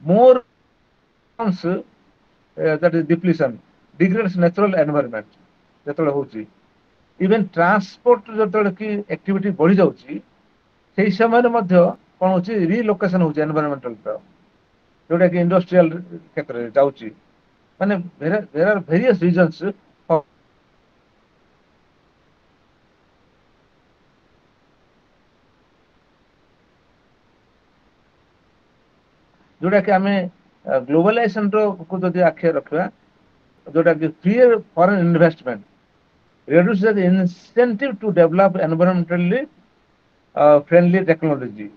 ମୋର that is depletion degrades natural environment ଯେତେବେଳେ ହଉଛି ଇଭେନ୍ ଟ୍ରାନ୍ସପୋର୍ଟ ଯେତେବେଳେ କି ଆକ୍ଟିଭିଟି ବଢି ଯାଉଛି ସେଇ ସମୟରେ ମଧ୍ୟ କଣ ହଉଛି ରିଲୋକେସନ ହଉଛି ଏନଭାରମେଣ୍ଟାଲ ଯୋଉଟା କି ଇଣ୍ଡଷ୍ଟ୍ରିଆଲ କ୍ଷେତ୍ରରେ ଯାଉଛି। ମାନେ there are various reasons जोटा कि आमे ग्लोबलाइजेशन को जदि आखे रखा जोटा कि fear foreign investment reduces the incentive to develop environmentally friendly technology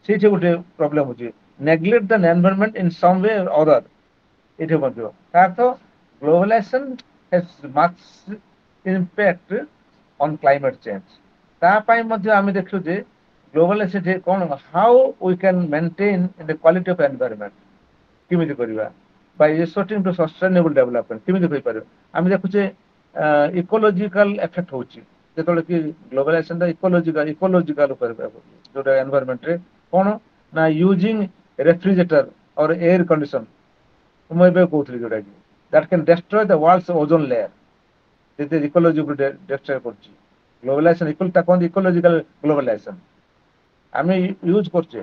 ସେଇଠି ଗୋଟେ ପ୍ରୋବ୍ଲେମ ହଉଛି neglect the environment in some way or other ଏଠି ମଧ୍ୟ ତାର globalization has much impact on climate change। ତା ପାଇଁ ମଧ୍ୟ ଆମେ ଦେଖୁ ଯେ globalization କଣ how we can maintain the quality of environment କେମିତି କରିବା by resorting to sustainable development କେମିତି ହୋଇପାରିବ। ଆମେ ଦେଖୁଛେ ଇକୋଲୋଜିକାଲ ଏଫେକ୍ଟ ହଉଛି ଯେତେବେଳେ କି ଗ୍ଲୋବାଲାଇଜେସନ ଇକୋଲୋଜିକାଲ ଉପରେ ଯୋଉଟା ଏନଭାରମେଣ୍ଟ ରେ କଣ ନା using refrigerator or air condition ମୁଁ ଏବେ କହୁଥିଲି ଯୋଉଟା କି that can destroy the world's ozone layer ଯେତେ ଇକୋଲୋଜି ଉପରେ ଡେଷ୍ଟ୍ରୟ କରୁଛି। ଗ୍ଲୋବାଲାଇଜେସନ ତା କହନ୍ତି ଇକୋଲୋଜିକାଲ ଗ୍ଲୋବାଲାଇଜେସନ। ଆମେ ୟୁଜ କରୁଛେ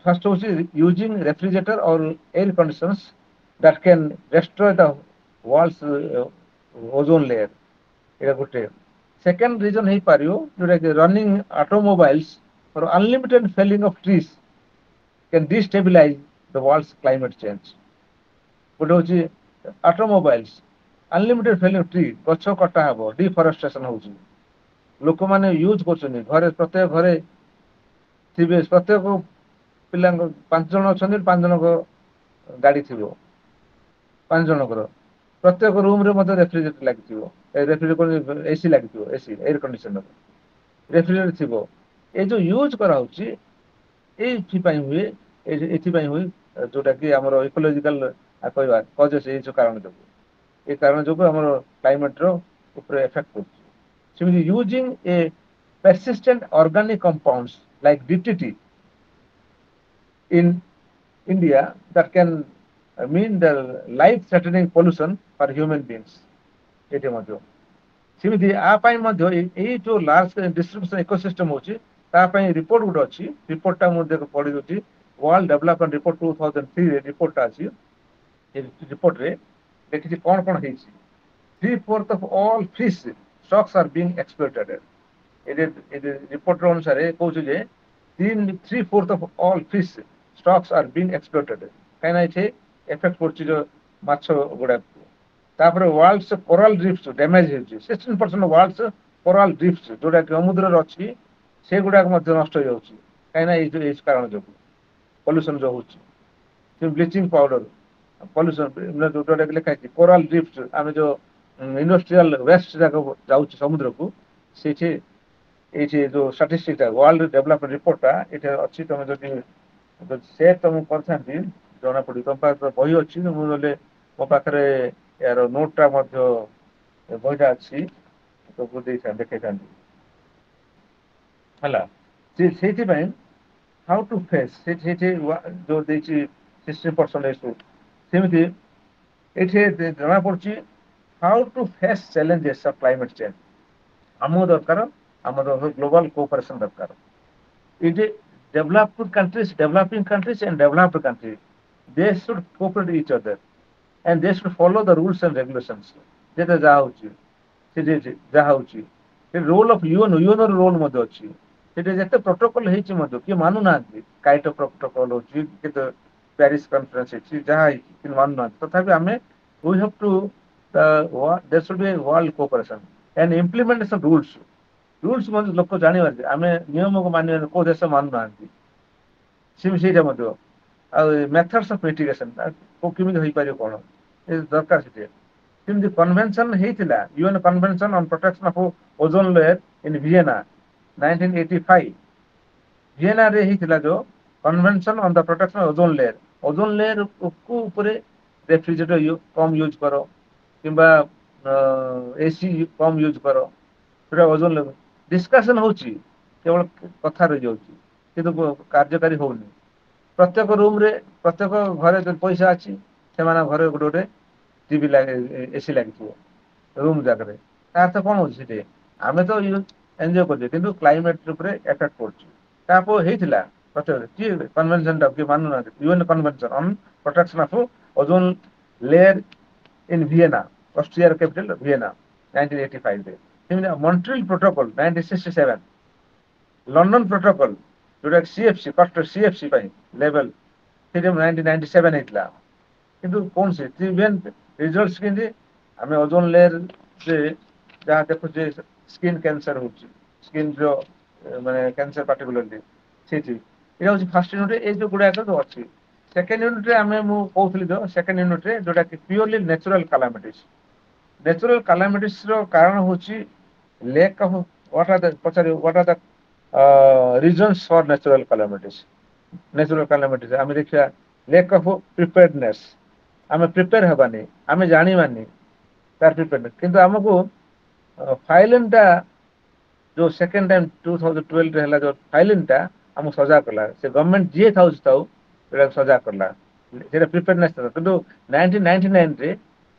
ଫାର୍ଷ୍ଟ ହଉଛି using refrigerator or air conditioners that can destroy the world's ozone layer ଏଇଟା ଗୋଟେ। ସେକେଣ୍ଡ ରିଜନ ହେଇପାରିବ ଯୋଉଟା କି running automobiles for unlimited felling of trees can destabilize the world's climate change। ଗୋଟେ ହଉଛି ଅଟୋମୋବାଇଲ୍ସ ଅନଲିମିଟେଡ ଫେଲିଂ ଟ୍ରି ଗଛ କଟା ହବ ଡିଫରେଷ୍ଟେସନ ହଉଛି ଲୋକମାନେ ୟୁଜ କରୁଛନ୍ତି ଘରେ ପ୍ରତ୍ୟେକ ଘରେ ଥିବେ ପ୍ରତ୍ୟେକ ପିଲାଙ୍କ 5 ଜଣ ଅଛନ୍ତି 5 ଜଣଙ୍କ ଗାଡି ଥିବ 5 ଜଣଙ୍କର ପ୍ରତ୍ୟେକ ରୁମ ରେ ମଧ୍ୟ ରେଫ୍ରିଜରେଟର ଲାଗିଥିବ ଏସି ଲାଗିଥିବ ଏସି ଏୟାର କଣ୍ଡିସନର ରେଫ୍ରିଜରେଟର ଥିବ। ଏ ଯୋଉ ୟୁଜ କରାହଉଛି ଏଇଥିପାଇଁ ହୁଏ ଏଥିପାଇଁ ହୁଏ ଯୋଉଟା କି ଆମର ଇକୋଲୋଜିକାଲ କହିବା କଜେସ ଏଇ ଯୋଉ କାରଣ ଯୋଗୁ ଏ କାରଣ ଯୋଗୁ ଆମର କ୍ଲାଇମେଟ ର ଉପରେ ଏଫେକ୍ଟ କରୁଛି। ସେମିତି using A persistent organic compounds like DDT in India that can mean the life-threatening pollution for human beings ଏଠି ମଧ୍ୟ ସେମିତି ଆ ପାଇଁ ମଧ୍ୟ ଏଇ ଯୋଉ ଲାର୍ଜ ଡିଷ୍ଟ୍ରିବ୍ୟୁସନ ଇକୋସିଷ୍ଟମ ହଉଛି ତା ପାଇଁ ରିପୋର୍ଟ ଗୋଟେ ଅଛି ରିପୋର୍ଟଟା ମୁଁ ପଢି ଦଉଛି ୱାର୍ଲଡ ଡେଭଲପମେଣ୍ଟ ରିପୋର୍ଟ 2003 ରେ ରିପୋର୍ଟଟା ଅଛି। ଏ ରିପୋର୍ଟରେ ଦେଖିଛି କଣ କଣ ହେଇଛି 3/4 of all fish stocks are being exploited। Report ଅନୁସାରେ କହୁଛି ଯେ 3/4 of all fish stocks are being exploited କାହିଁକିନା ଏଠି ଏଫେକ୍ଟ କରୁଛି ଯୋଉ ମାଛ ଗୁଡାକୁ। ତାପରେ ୱାର୍ଲଡସ୍ କୋରାଲ ରିଫ୍ସ ଡ୍ୟାମେଜ ହେଉଛି 16% ୱାର୍ଲଡସ୍ କୋରାଲ ରିଫ୍ସ ଯୋଉଟା କି ସମୁଦ୍ରରେ ଅଛି ସେଗୁଡାକ ମଧ୍ୟ ନଷ୍ଟ ହେଇଯାଉଛି କାହିଁକିନା ଏଇ କାରଣ ଯୋଗୁଁ ପଲ୍ୟୁସନ ଯୋଉ ହଉଛି ବ୍ଲିଚିଂ ପାଉଡର ପଲ୍ୟୁସନ ଯୋଉଟା ଲେଖା ହେଇଛି କୋରାଲ ରିଫ୍ସ ଆମେ ଯୋଉ ଇଣ୍ଡଷ୍ଟ୍ରିଆଲ ୱେଷ୍ଟ ଯାକ ଯାଉଛି ସମୁଦ୍ରକୁ ସେଇଠି ଏଇଠି ଯୋଉ ଷ୍ଟାଟିଷ୍ଟିକ୍ସଟା ୱାର୍ଲଡ ଡେଭଲପମେଣ୍ଟ ରିପୋର୍ଟଟା ଏଠି ଅଛି ତମେ ଯଦି ସେ ତମକୁ କରିଥାନ୍ତି ଜଣା ପଡିବ ତମ ପାଖରେ ବହି ଅଛି ମୁଁ ନହେଲେ ମୋ ପାଖରେ ଏହାର ନୋଟଟା ମଧ୍ୟ ବହିଟା ଅଛି ତମକୁ ଦେଖେଇଥାନ୍ତି ହେଲା। ସେଇଥିପାଇଁ ହାଉ ଟୁ ଫେସ୍ ସେଇଠି ଯୋଉ ଦେଇଛି 60% ସେମିତି ଏଠି ଜଣା ପଡୁଛି how to face challenges of climate change ଆମ ଦରକାର ଆମର ଗ୍ଲୋବାଲ କୋଅପରେସନ ଦରକାର it is developed countries developing countries and developed countries they should cooperate each other and they should follow the rules and regulations ଯେତେ ଯାହା ହଉଛି ସେଠି ଯାହା ହଉଛି ସେ ରୋଲ ଅଫ ୟୁଏନ ର ରୋଲ ମଧ୍ୟ ଅଛି ସେଠି ଯେତେ ପ୍ରୋଟୋକଲ ହେଇଛି ମଧ୍ୟ କିଏ ମାନୁନାହାନ୍ତି କାଇଟୋ ପ୍ରୋଟୋକଲ ହଉଛି କେତେ ପ୍ୟାରିସ କନଫରେନ୍ସ ହେଇଛି ଯାହା ହେଇଛି କିନ୍ତୁ ମାନୁନାହାନ୍ତି ତଥାପି ଆମେ we have to there should be a world cooperation and implementation rules ମଧ୍ୟ ଲୋକ ଜାଣିବାର ଆମେ ନିୟମକୁ ମାନିବାନି କୋଉ ଦେଶ ମାନୁନାହାନ୍ତି ସେଇଟା ମଧ୍ୟ ଆଉ ମେଥଡ୍ସ ଅଫ ମିଟିଗେସନ କେମିତି ହେଇପାରିବ କଣ ଏ ଦରକାର ସେଠି ଯେମିତି କନଭେନସନ ହେଇଥିଲା UN convention on protection of ozone layer in Vienna 1985 Vienna ରେ ହେଇଥିଲା ଯୋଉ convention on the protection ozone layer କୁ ଉପରେ ରେଫ୍ରିଜରେଟର କମ ୟୁଜ କର କିମ୍ବା ଏସି କମ ୟୁଜ କର ସେଟା ଓଜୋନ ଲେୟର ଡିସ୍କସନ ହଉଛି କେବଳ କଥା ରହିଯାଉଛି କିନ୍ତୁ କାର୍ଯ୍ୟକାରୀ ହଉନି ପ୍ରତ୍ୟେକ ରୁମରେ ପ୍ରତ୍ୟେକ ଘରେ ଯଦି ପଇସା ଅଛି ସେମାନଙ୍କ ଘରେ ଗୋଟେ ଗୋଟେ ଟିଭି ଏସି ଲାଗିଥିବ ରୁମ ଜାଗାରେ ତା ଅର୍ଥ କଣ ହଉଛି ସେଠି ଆମେ ତ ଏନଜୟ କରୁଛେ କିନ୍ତୁ କ୍ଲାଇମେଟ ଉପରେ ଏଫେକ୍ଟ ପଡୁଛି ତାପରେ ହେଇଥିଲା କିଏ କନଭେନସନ ଟା କିଏ ମାନୁନାହାନ୍ତି UN convention on protection of ozone layer in Vienna ଅଷ୍ଟ୍ରିଆର କ୍ୟାପିଟାଲ ଭିଏନା 1985 ରେ ସେମିତି ମଣ୍ଟ୍ରିଲ ପ୍ରୋଟୋକଲ 1967 ଲଣ୍ଡନ ପ୍ରୋଟୋକଲ ଯୋଉଟା ସିଏଫସି ସିଏଫସି ପାଇଁ ଲେଭେଲ ସେଟା 1997 ହେଇଥିଲା କିନ୍ତୁ କୌଣସି ରିଜଲ୍ଟ କେମିତି ଆମେ ଓଜୋନ ଲେୟର ରେ ଯାହା ଦେଖୁଛେ ସ୍କିନ୍ କ୍ୟାନ୍ସର ହଉଛି ସ୍କିନ୍ ର ମାନେ କ୍ୟାନ୍ସର ପାର୍ଟିକୁଲାରଲି ସେଇଠି ଏଇଟା ହଉଛି ଫାର୍ଷ୍ଟ ୟୁନିଟ୍ ଏଇ ଯୋଉ ଗୁଡାକ ଯୋଉ ଅଛି ସେକେଣ୍ଡ ୟୁନିଟ୍ ରେ ମୁଁ କହୁଥିଲି ସେକେଣ୍ଡ ୟୁନିଟ୍ ରେ ଯୋଉଟା କି ପିଓରଲି ନ୍ୟାଚୁରାଲ ର କାରଣ ହଉଛି lake of what are the reasons for natural calamities ଆମେ ଦେଖିବା ଲେକ୍ ଅଫ ପ୍ରିପେୟାର୍ଡନେସ୍ ଆମେ ପ୍ରିପେୟାର ହେବାନି ଆମେ ଜାଣିବାନି ତାର ପ୍ରିପେୟାରନେସ୍ କିନ୍ତୁ ଆମକୁ ଫାଇଲିନ ଟା ଯୋଉ ସେକେଣ୍ଡ ଟାଇମ 2012 ରେ ହେଲା ଯୋଉ ଫାଇଲିନ ଟା ଆମକୁ ସଜା କଲା ସେ ଗଭର୍ଣ୍ଣମେଣ୍ଟ ଯିଏ ଥାଉଛି ଥାଉ ସେଟା ସଜା କଲା ସେଇଟା ପ୍ରିପେୟାରନେସ୍ କିନ୍ତୁ 1999 ରେ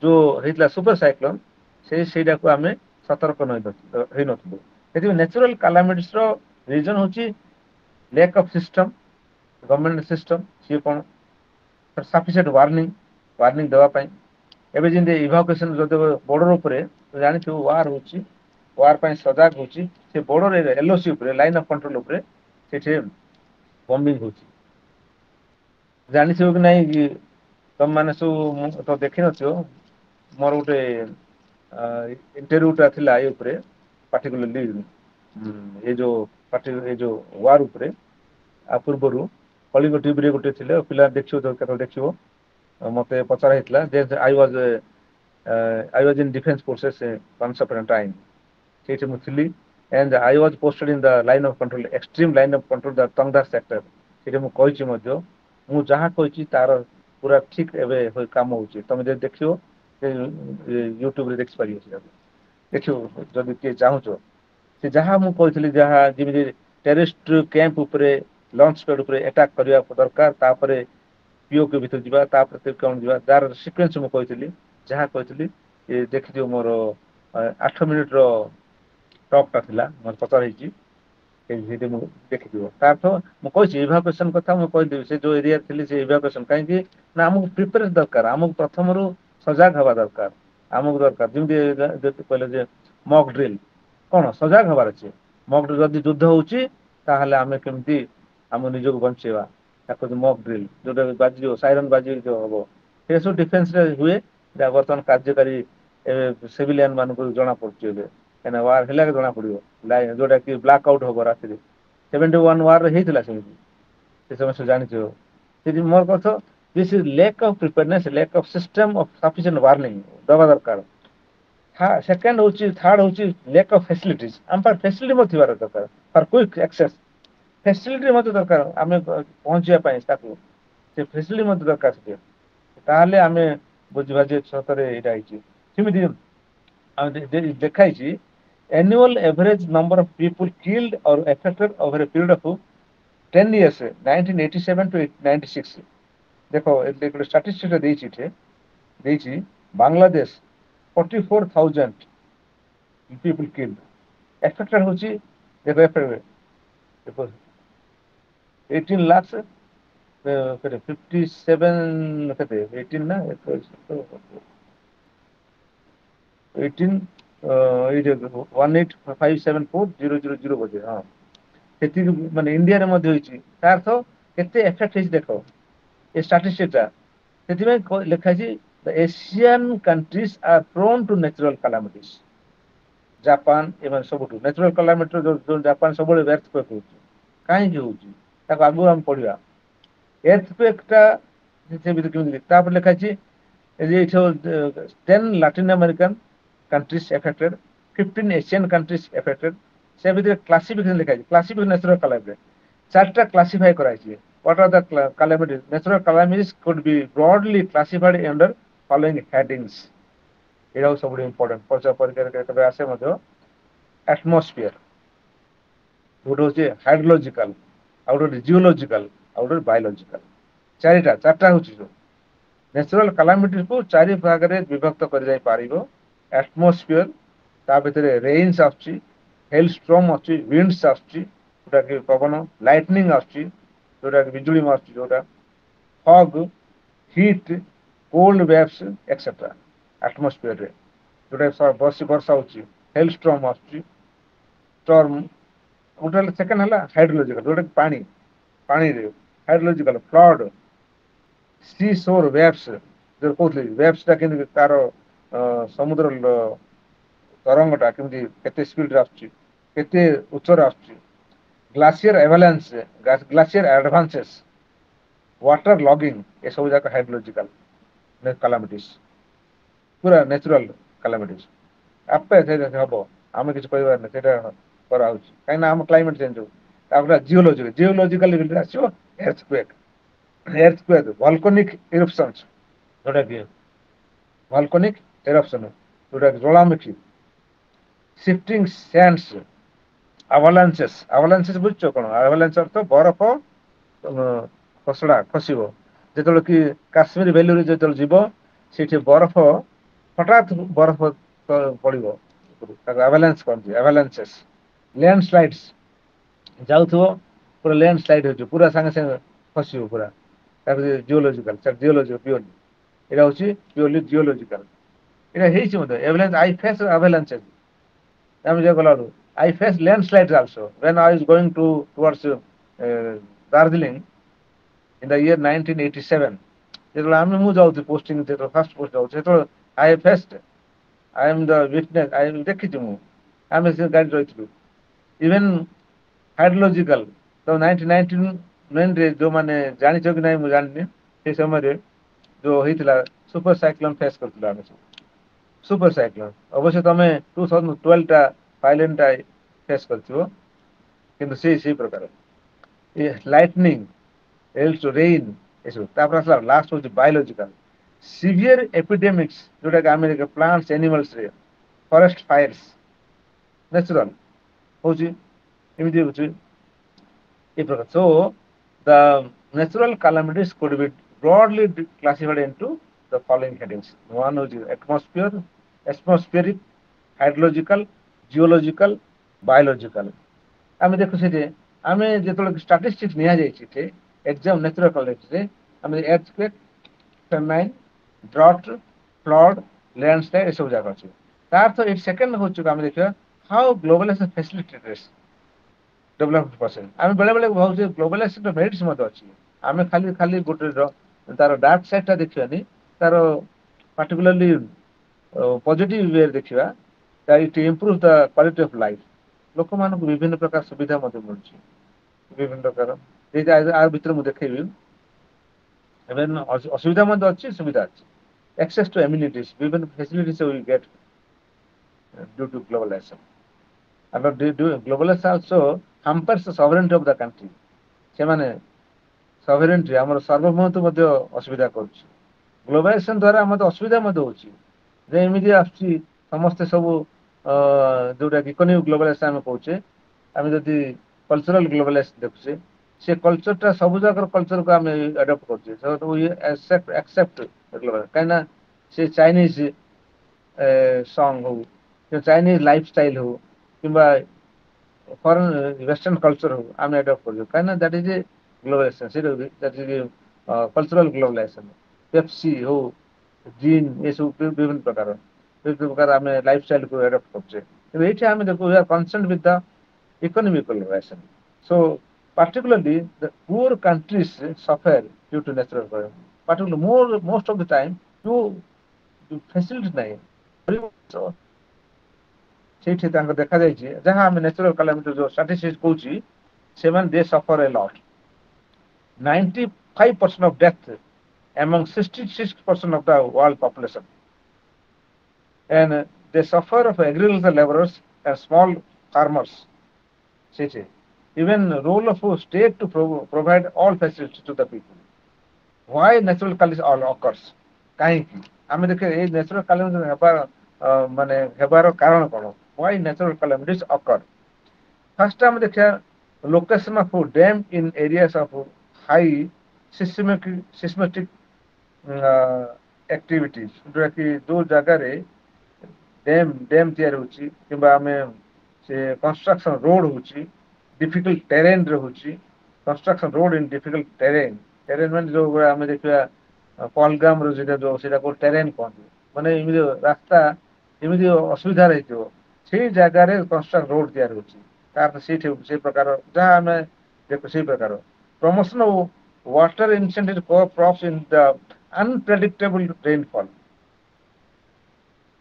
ଯୋଉ ହେଇଥିଲା ସୁପର ସାଇକ୍ଲୋନ ସେଇଟାକୁ ଆମେ ସତର୍କ ହେଇନଥିଲୁ ସେଥିପାଇଁ ନ୍ୟାଚୁରାଲ କାଲାମିଟିସ ର ରିଜନ ହଉଛି lake of system government system ସିଏ କଣ ସଫିସିଏଣ୍ଟ ୱାର୍ଣ୍ଣିଂ ଦେବା ପାଇଁ ଏବେ ଯେମିତି ଇଭାକୁଏସନ ଯଦି ବର୍ଡର ଉପରେ ଜାଣିଥିବୁ ୱାର ହଉଛି ୱାର ପାଇଁ ସଜାଗ ହଉଛି ସେ ବର୍ଡର ଏଲଓସି ଉପରେ ଲାଇନ ଅଫ କଣ୍ଟ୍ରୋଲ ଉପରେ ସେଠି ବମ୍ବିଂ ହଉଛି ଜାଣିଥିବ କି ନାଇଁ କି ତମ ମାନେ ସବୁ ତ ଦେଖିନଥିବ ମୋର ଗୋଟେ ଇଣ୍ଟରଭ୍ୟୁ ଟା ଥିଲା ଏ ଉପରେ ପାର୍ଟିକୁଲାରଲି ଏ ଯୋଉ ୱାର ଉପରେ ଆ ପୂର୍ବରୁ କଳିଙ୍ଗ ଟିଭିରେ ଗୋଟେ ଥିଲେ ପିଲା ଦେଖିବ କେତେବେଳେ ଦେଖିବ ମତେ ପଚରା ହେଇଥିଲା ଯେ I was in defense forces once upon a time ସେଇଠି ମୁଁ ଥିଲି and I was posted in the line of control extreme line of control the Tangdar sector ସେଇଠି ମୁଁ କହିଛି ମଧ୍ୟ ମୁଁ ଯାହା କହିଛି ତାର ପୁରା ଠିକ ଏବେ କାମ ହଉଛି ତମେ ଯଦି ଦେଖିବ ୟୁଟ୍ୟୁବରେ ଦେଖିପାରିବ ସେଟାକୁ ଦେଖିବ ଯଦି କିଏ ଚାହୁଁଛ ସେ ଯାହା ମୁଁ କହିଥିଲି ଯାହା ଯେମିତି ଟେରରିଷ୍ଟ କ୍ୟାମ୍ପ ଉପରେ ଲଞ୍ଚ ପ୍ୟାଡ୍ ଉପରେ ଆଟାକ୍ କରିବା ଦରକାର ତାପରେ ପିଓକେ ଭିତରେ ଯିବା ତାପରେ କଣ ଯିବା ଯାର ସିକ୍ୱେନ୍ସ ମୁଁ କହିଥିଲି ଯାହା କହିଥିଲି ଦେଖିଥିବ ମୋର 8 ମିନିଟ ର ଟକ୍ ଟା ଥିଲା ମୋର ପଚରା ହେଇଛି ସେଇଠି ମୁଁ ଦେଖିଥିବ ତା ଅର୍ଥ ମୁଁ କହିଛି ଇଭାକୁଏସନ କଥା ମୁଁ କହିଦେବି ସେ ଯୋଉ ଏରିଆରେ ଥିଲି ସେ ଇଭାକୁଏସନ କାହିଁକି ନା ଆମକୁ ପ୍ରିପାରେସନ ଦରକାର ଆମକୁ ପ୍ରଥମରୁ ସଜାଗ ହବା ଦରକାର ଆମକୁ ଦରକାର ଯେମିତି କହିଲେ ଯେ ମକ୍ ଡ୍ରିଲ କଣ ସଜାଗ ହବାର ଅଛି ମକ୍ ଡ୍ରିଲ ଯଦି ଯୁଦ୍ଧ ହଉଛି ତାହେଲେ ଆମେ କେମିତି ଆମ ନିଜକୁ ବଞ୍ଚେଇବା ତାକୁ ମକ୍ ଡ୍ରିଲ ଯୋଉଟା ବାଜିଯିବ ସାଇରନ ବାଜିଯିବ ହବ ସେ ସବୁ ଡିଫେନ୍ସ ରେ ହୁଏ ଯାହା ବର୍ତ୍ତମାନ କାର୍ଯ୍ୟକାରୀ ଏବେ ସିଭିଲିଆନ ମାନଙ୍କୁ ଜଣା ପଡୁଛି ଏବେ କାହିଁକିନା ୱାର ହେଲା ଜଣା ପଡିବ ଯୋଉଟା କି ବ୍ଲାକ୍ ଆଉଟ୍ ହବ ରାତିରେ 71 ୱାରରେ ହେଇଥିଲା ସେମିତି ସେ ସମସ୍ତେ ଜାଣିଥିବ ସେଠି ମୋର କଥା this is lack of preparedness lack of system of sufficient warning ଦେବା ଦରକାର ସେକେଣ୍ଡ ହଉଛି ଥାର୍ଡ ହଉଛି ଲେକ୍ ଅଫ ଫ୍ୟାସିଲିଟିଜ ଆମ ପାଖରେ ଫ୍ୟାସିଲିଟି ମଧ୍ୟ ଥିବାର ଦରକାର ଫର କୁଇକ୍ ଆକ୍ସେସ ଫ୍ୟାସିଲିଟି ମଧ୍ୟ ଦରକାର ଆମେ ପହଞ୍ଚିବା ପାଇଁ ତାକୁ ସେ ଫ୍ୟାସିଲିଟି ମଧ୍ୟ ଦରକାର ସେଠି ତାହେଲେ ଆମେ ବୁଝିବା ଯେ ସତରେ ଏଇଟା ହେଇଛି ସେମିତି ଦେଖାଇଛି annual average number of people killed or affected over a period of 10 years 1987 to 96 ଦେଖ ଗୋଟେ ଷ୍ଟାଟିଷ୍ଟିକ୍ସ ଦେଇଛି ଏଠି ଦେଇଛି ବାଂଲାଦେଶ 44,000 people killed. Affected হচ্ছে দেখো affected দেখো 18 lakhs 57 কেতে 18 না 18 ଏଇଠି 18574,000 ବୋଧେ ହଁ ସେତିକି ମାନେ ଇଣ୍ଡିଆରେ ମଧ୍ୟ ହେଇଛି ତାର ଅର୍ଥ କେତେ ଏଫେକ୍ଟ ହେଇଛି ଦେଖ ଏ ଷ୍ଟାଟିଷ୍ଟିକ୍ସଟା ସେଥିପାଇଁ ଲେଖା ହେଇଛି the Asian countries are prone to natural calamities. Japan ଏମାନେ ସବୁଠୁ ନ୍ୟାଚୁରାଲ କାଲାମିଟି ଯୋଉ ଜାପାନ ସବୁବେଳେ ଏର୍ଥକ୍ୱେକ୍ ହଉଛି କାହିଁକି ହଉଛି ତାକୁ ଆଗକୁ ଆମେ ପଢିବା ଏର୍ଥକ୍ୱେକ୍ ଟା ସେ ଭିତରେ କେମିତି ତାପରେ ଲେଖା ହେଇଛି ଏଇଠି 10 latrine American countries affected 15 Asian countries affected ସେ ଭିତରେ କ୍ଲାସିଫିକେସନ ଲେଖା ହେଇଛି କ୍ଲାସିଫିକେସନ ନ୍ୟାଚୁରାଲ କାଲାମିଟି ଚାରିଟା କ୍ଲାସିଫାଇ କରାଯାଇଛି what are the calamities natural calamities could be broadly classified under following headings ଏଇଟା ସବୁଠୁ ଇମ୍ପୋର୍ଟାଣ୍ଟ ପରୀକ୍ଷାରେ କେବେ ଆସେ ମଧ୍ୟ atmosphere ଗୋଟେ ହଉଛି ହାଇଡ୍ରୋଲୋଜିକାଲ ଆଉ ଗୋଟେ ଜିଓଲୋଜିକାଲ ଆଉ ଗୋଟେ ବାୟୋଲୋଜିକାଲ ଚାରିଟା ହଉଛି ନ୍ୟାଚୁରାଲ କାଲାମିଟିକୁ ଚାରି ଭାଗରେ ବିଭକ୍ତ କରାଯାଇ ପାରିବ atmosphere ତା ଭିତରେ ରେନ୍ସ ଆସୁଛି ହେଲଷ୍ଟ୍ରମ ଆସୁଛି ୱିଣ୍ଡସ୍ ଆସୁଛି ଯୋଉଟା କି ପବନ ଲାଇଟନିଂ ଆସୁଛି ଯୋଉଟା କି ବିଜୁଳି ମାରୁଛି ଯୋଉଟା fog heat cold waves etcetera ଆଟମୋସ୍ଫିୟରରେ ଯୋଉଟା ବର୍ଷା ହଉଛି ହେଲଷ୍ଟ୍ରମ ଆସୁଛି ଷ୍ଟର୍ମ ଗୋଟେ ସେକେଣ୍ଡ ହେଲା ହାଇଡ୍ରୋଲୋଜିକାଲ ଯୋଉଟା କି ପାଣିରେ ହାଇଡ୍ରୋଲୋଜିକାଲ ଫ୍ଲଡ୍ ସି ସୋର ୱେଭ୍ସ ଯୋଉ କହୁଥିଲି ୱେଭ୍ସଟା କେମିତି ତାର ସମୁଦ୍ର ତରଙ୍ଗଟା କେମିତି କେତେ ସ୍ପିଡରେ ଆସୁଛି କେତେ ଉଚ୍ଚରେ ଆସୁଛି glacier avalanche glacier advances waterlogging ଏସବୁ ଯାକ ହାଇଡ୍ରୋଲୋଜିକାଲ କାଲାମିଟିସ୍ ପୁରା ନ୍ୟାଚୁରାଲ କାଲାମିଟିସ୍ ଆପେ ହବ ଆମେ କିଛି କହିବାର ନାହିଁ ସେଇଟା କରାହଉଛି କାହିଁକିନା ଆମ କ୍ଲାଇମେଟ ଚେଞ୍ଜ ହଉଛି ତାପରେ ଜିଓଲୋଜିକାଲ ଆସିବ earthquake volcanic eruptions ଯୋଉଟା କି volcanic eruption ଯୋଉଟା କି ଜ୍ୱାଳାମୁଖୀ shifting sands avalanches ବୁଝୁଛ କଣ avalanche ଅର୍ଥ ବରଫ ଖସଡା ଖସିବ ଯେତେବେଳେ କି କାଶ୍ମୀର ଭ୍ୟାଲିରେ ଯେତେବେଳେ ଯିବ ସେଠି ବରଫ ହଠାତ୍ ବରଫ ପଡିବ ତାକୁ avalanche କହନ୍ତି avalanches landslides ଯାଉଥିବ ପୁରା ଲ୍ୟାଣ୍ଡସ୍ଲାଇଡ୍ ହେଉଛି ପୁରା ସାଙ୍ଗେ ସାଙ୍ଗେ ଖସିବ ପୁରା ତାପରେ ଜିଓଲୋଜିକାଲ ପିଓରଲି ଏଇଟା ହଉଛି ପିଓରଲି ଜିଓଲୋଜିକାଲ ଏଇଟା ହେଇଛି ମଧ୍ୟ ଏଭାଲାନ୍ସ ଆଇ ଫେସ୍ avalanches ଆମେ ଯେ ଗଲାରୁ I faced landslides also when I was going towards Darjeeling in the year 1987 ଯେତେବେଳେ ଆମେ ମୁଁ ଯାଉଛି ପୋଷ୍ଟିଂ ଯେତେବେଳେ ଫାଷ୍ଟ ପୋଷ୍ଟ ଯାଉଛି ସେତେବେଳେ I am the witness ଦେଖିଛି ମୁଁ ଆମେ ସେ ଗାଡି ରହିଥିଲୁ ଇଭେନ୍ ହାଇଡ୍ରୋଲୋଜିକାଲ ତ 1999 ରେ ଯୋଉମାନେ ଜାଣିଛ କି ନାହିଁ ମୁଁ ଜାଣିନି ସେ ସମୟରେ ଯୋଉ ହେଇଥିଲା ସୁପର ସାଇକ୍ଲୋନ ଫେସ୍ କରିଥିଲୁ ଆମେ ସବୁ ସୁପର ସାଇକ୍ଲୋନ ଅବଶ୍ୟ ତମେ 2012 ଟା ପାଇଲେନଟା ଫେସ୍ କରିଥିବ କିନ୍ତୁ ସେଇ ପ୍ରକାର ଲାଇଟନିଂ ରେନ୍ ଏସବୁ ତାପରେ ଆସିଲା ଲାଷ୍ଟ ହଉଛି ବାୟୋଲୋଜିକାଲ ସିଭିୟର ଏପିଡେମିକ୍ସ ଯୋଉଟା କି ଆମେରିକା ପ୍ଲାଣ୍ଟସ୍ ଆନିମାଲ୍ସରେ ଫରେଷ୍ଟ ଫାୟାର୍ସ ନ୍ୟାଚୁରାଲ ହଉଛି ଏମିତି ହଉଛି ଏ ପ୍ରକାର so the natural calamities could be broadly classified into the following headings one ହଉଛି atmospheric ହାଇଡ୍ରୋଲୋଜିକାଲ ଜିଓଲୋଜିକାଲ ବାୟୋଲୋଜିକାଲ ଆମେ ଦେଖୁଛେ ଯେ ଆମେ ଯେତେବେଳେ ଷ୍ଟାଟିଷ୍ଟିକ୍ସ ନିଆଯାଇଛି ଏଠି ଏକ୍ସାମ ନ୍ୟାଚୁରାଲ କଲେଜରେ ଆମେ ଏର୍ଥକ୍ୱେକ୍ ଫେମାଇନ୍ ଡ୍ରଟ୍ ଫ୍ଲଡ୍ ଲ୍ୟାଣ୍ଡସ୍ଲାଇଡ୍ ଏସବୁ ଯାକ ଅଛି ତାର ତ ଏଇ ସେକେଣ୍ଡ ହଉଛି ଆମେ ଦେଖିବା ହାଉ ଗ୍ଲୋବାଲାଇଜେସନ ଫେସିଲିଟେଟେଡ୍ ଡେଭଲପଡ ପରସେଣ୍ଟ ଆମେ ବେଳେବେଳେ ଭାବୁଛେ ଗ୍ଲୋବାଲାଇଜେସନର ମେରିଟ୍ସ ମଧ୍ୟ ଅଛି ଆମେ ଖାଲି ଗୋଟେ ତାର ଡାର୍କ ସାଇଡଟା ଦେଖିବାନି ତାର ପାର୍ଟିକୁଲାରଲି ପଜିଟିଭ ୱେରେ ଦେଖିବା it improve the quality of life ଲୋକମାନଙ୍କୁ ବିଭିନ୍ନ ପ୍ରକାର ସୁବିଧା ମଧ୍ୟ ମିଳୁଛି ବିଭିନ୍ନ ପ୍ରକାର ଆ ଭିତରେ ମୁଁ ଦେଖେଇବି ଏବେ ଅସୁବିଧା ମଧ୍ୟ ଅଛି ସୁବିଧା ଅଛି access to amenities ବିଭିନ୍ନ facilities we get due to globalization and globalization also hampers the sovereignty of the country ସେମାନେ sovereignty ଆମର ସାର୍ବଭୌମତ୍ୱ ମଧ୍ୟ ଅସୁବିଧା କରୁଛି ଗ୍ଲୋବାଲାଇଜେସନ ଦ୍ୱାରା ଆମର ଅସୁବିଧା ମଧ୍ୟ ହଉଛି ଯେ ଏମିତି ଆସୁଛି ସମସ୍ତେ ସବୁ ଯୋଉଟା କି ଇକୋନୋମିକ ଗ୍ଲୋବାଲାଇଜେସନ ଆମେ କହୁଛେ ଆମେ ଯଦି କଲଚରାଲ ଗ୍ଲୋବାଲାଇଜେସନ ଦେଖୁଛେ ସେ କଲଚରଟା ସବୁ ଜାଗାର କଲଚରକୁ ଆମେ ଆଡପ୍ଟ କରୁଛେ ଆକ୍ସେପ୍ଟ କାହିଁକିନା ସେ ଚାଇନିଜ सॉन्ग हो कि चाइनीज लाइफस्टाइल हो कि फॉरेन वेस्टर्न कल्चर हो आम एडप्ट कर कहीं दैट इज ए ग्लोबलाइजेशन से that is cultural globalization Pepsi हो जीन ये सब विभिन्न प्रकार आम लाइफस्टाइल को एडप्ट करते ये आम देखो we are concern with the economic globalization. So particularly the poor countries suffer due to natural calamity. Particularly most of the time you facility नहीं ସେଇଠି ତାଙ୍କ ଦେଖାଯାଇଛି ଯାହା ଆମେ ନ୍ୟାଚୁରାଲ କାଲାମିଟି ଯୋଉ ଷ୍ଟାଟିଷ୍ଟିକ୍ସ କହୁଛି ସେମାନେ ଦେ ସଫର ଏ lot 95% of death among 66% of the world population and they suffer of agricultural laborers and small farmers ସେଇଠି even role of state to provide all facilities to the people why natural calamity all occurs କାହିଁକି ଆମେ ଦେଖିବା ଏଇ natural calamity ହେବା ମାନେ ହେବାର କାରଣ କ'ଣ why natural calamities occur first ଆମେ ଦେଖିବା location of dam in areas of high seismic activities ଯୋଉଟା କି ଯୋଉ ଜାଗାରେ ଡ୍ୟାମ୍ ତିଆରି ହଉଛି କିମ୍ବା ଆମେ ସେ କନଷ୍ଟ୍ରକ୍ସନ ରୋଡ ହଉଛି डिफिकल्ट टेरेन रहुची construction road in difficult terrain terrain माने जो आमे देखिया पॉलग्राम रो जेटा जो सेटा को टेरेन कहते माने इमिदि रास्ता इमिदि असुविधा रहितो सेही जगह रे कंस्ट्रक्ट रोड तैयार होची कारण से प्रकार जहाँ आमे देखो से प्रकार promotion of water incentive crops in the unpredictable rainfall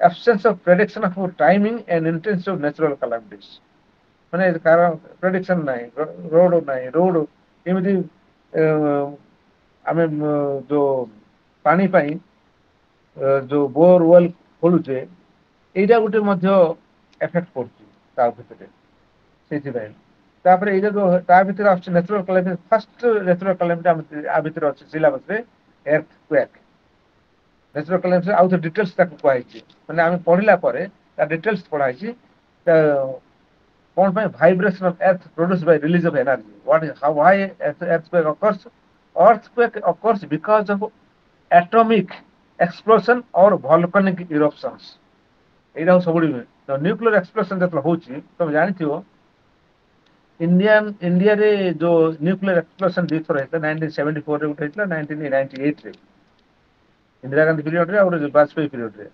absence of prediction of timing and intensity of natural calamities ମାନେ कारण प्रेडिक्शन ନାହିଁ ରୋଡ ନାହିଁ ରୋଡ ଏମିତି ଆମେ ଯୋଉ ପାଣି ପାଇଁ ଯୋଉ ବୋର ୱେଲ ଖୋଳୁଛେ ଏଇଟା ଗୋଟେ ମଧ୍ୟ ଏଫେକ୍ଟ କରୁଛି ତା ଭିତରେ ସେଇଥିପାଇଁ ତାପରେ ଏଇଟା ଯୋଉ ତା ଭିତରେ ଆସୁଛି ନ୍ୟାଚୁରାଲ କ୍ୟାଲାମିଟି ଫାର୍ଷ୍ଟ ନ୍ୟାଚୁରାଲ କ୍ୟାଲାମିଟି ଆ ଭିତରେ ଅଛି ସିଲାବସରେ ଏର୍ଥ କ୍ୱେକ୍ ନ୍ୟାଚୁରାଲ କ୍ୟାଲାମିଟି ଆଉ ଥରେ ଡିଟେଲ୍ସ ତାକୁ କୁହାଯାଇଛି ମାନେ ଆମେ ପଢିଲା ପରେ ତା ଡିଟେଲ୍ସ ପଢା ହେଇଛି what by vibration of earth produced by release of energy what is how why earthquake occurs earthquake occurs because of atomic explosion or volcanic eruptions ଏଇଟା ସବୁଠି ନ୍ୟୁକ୍ଲିୟର ଏକ୍ସପ୍ଲୋସନ ଯେତେବେଳେ ହଉଛି ତମେ ଜାଣିଥିବ ଇଣ୍ଡିଆରେ ଯୋଉ ନ୍ୟୁକ୍ଲିୟର ଏକ୍ସପ୍ଲୋସନ ଦୁଇଥର ହେଇଥିଲା 1974 ରେ ଗୋଟେ ହେଇଥିଲା 1998 ରେ इंदिरा गांधी पीरियड रे और वाजपेयी पीरियड रे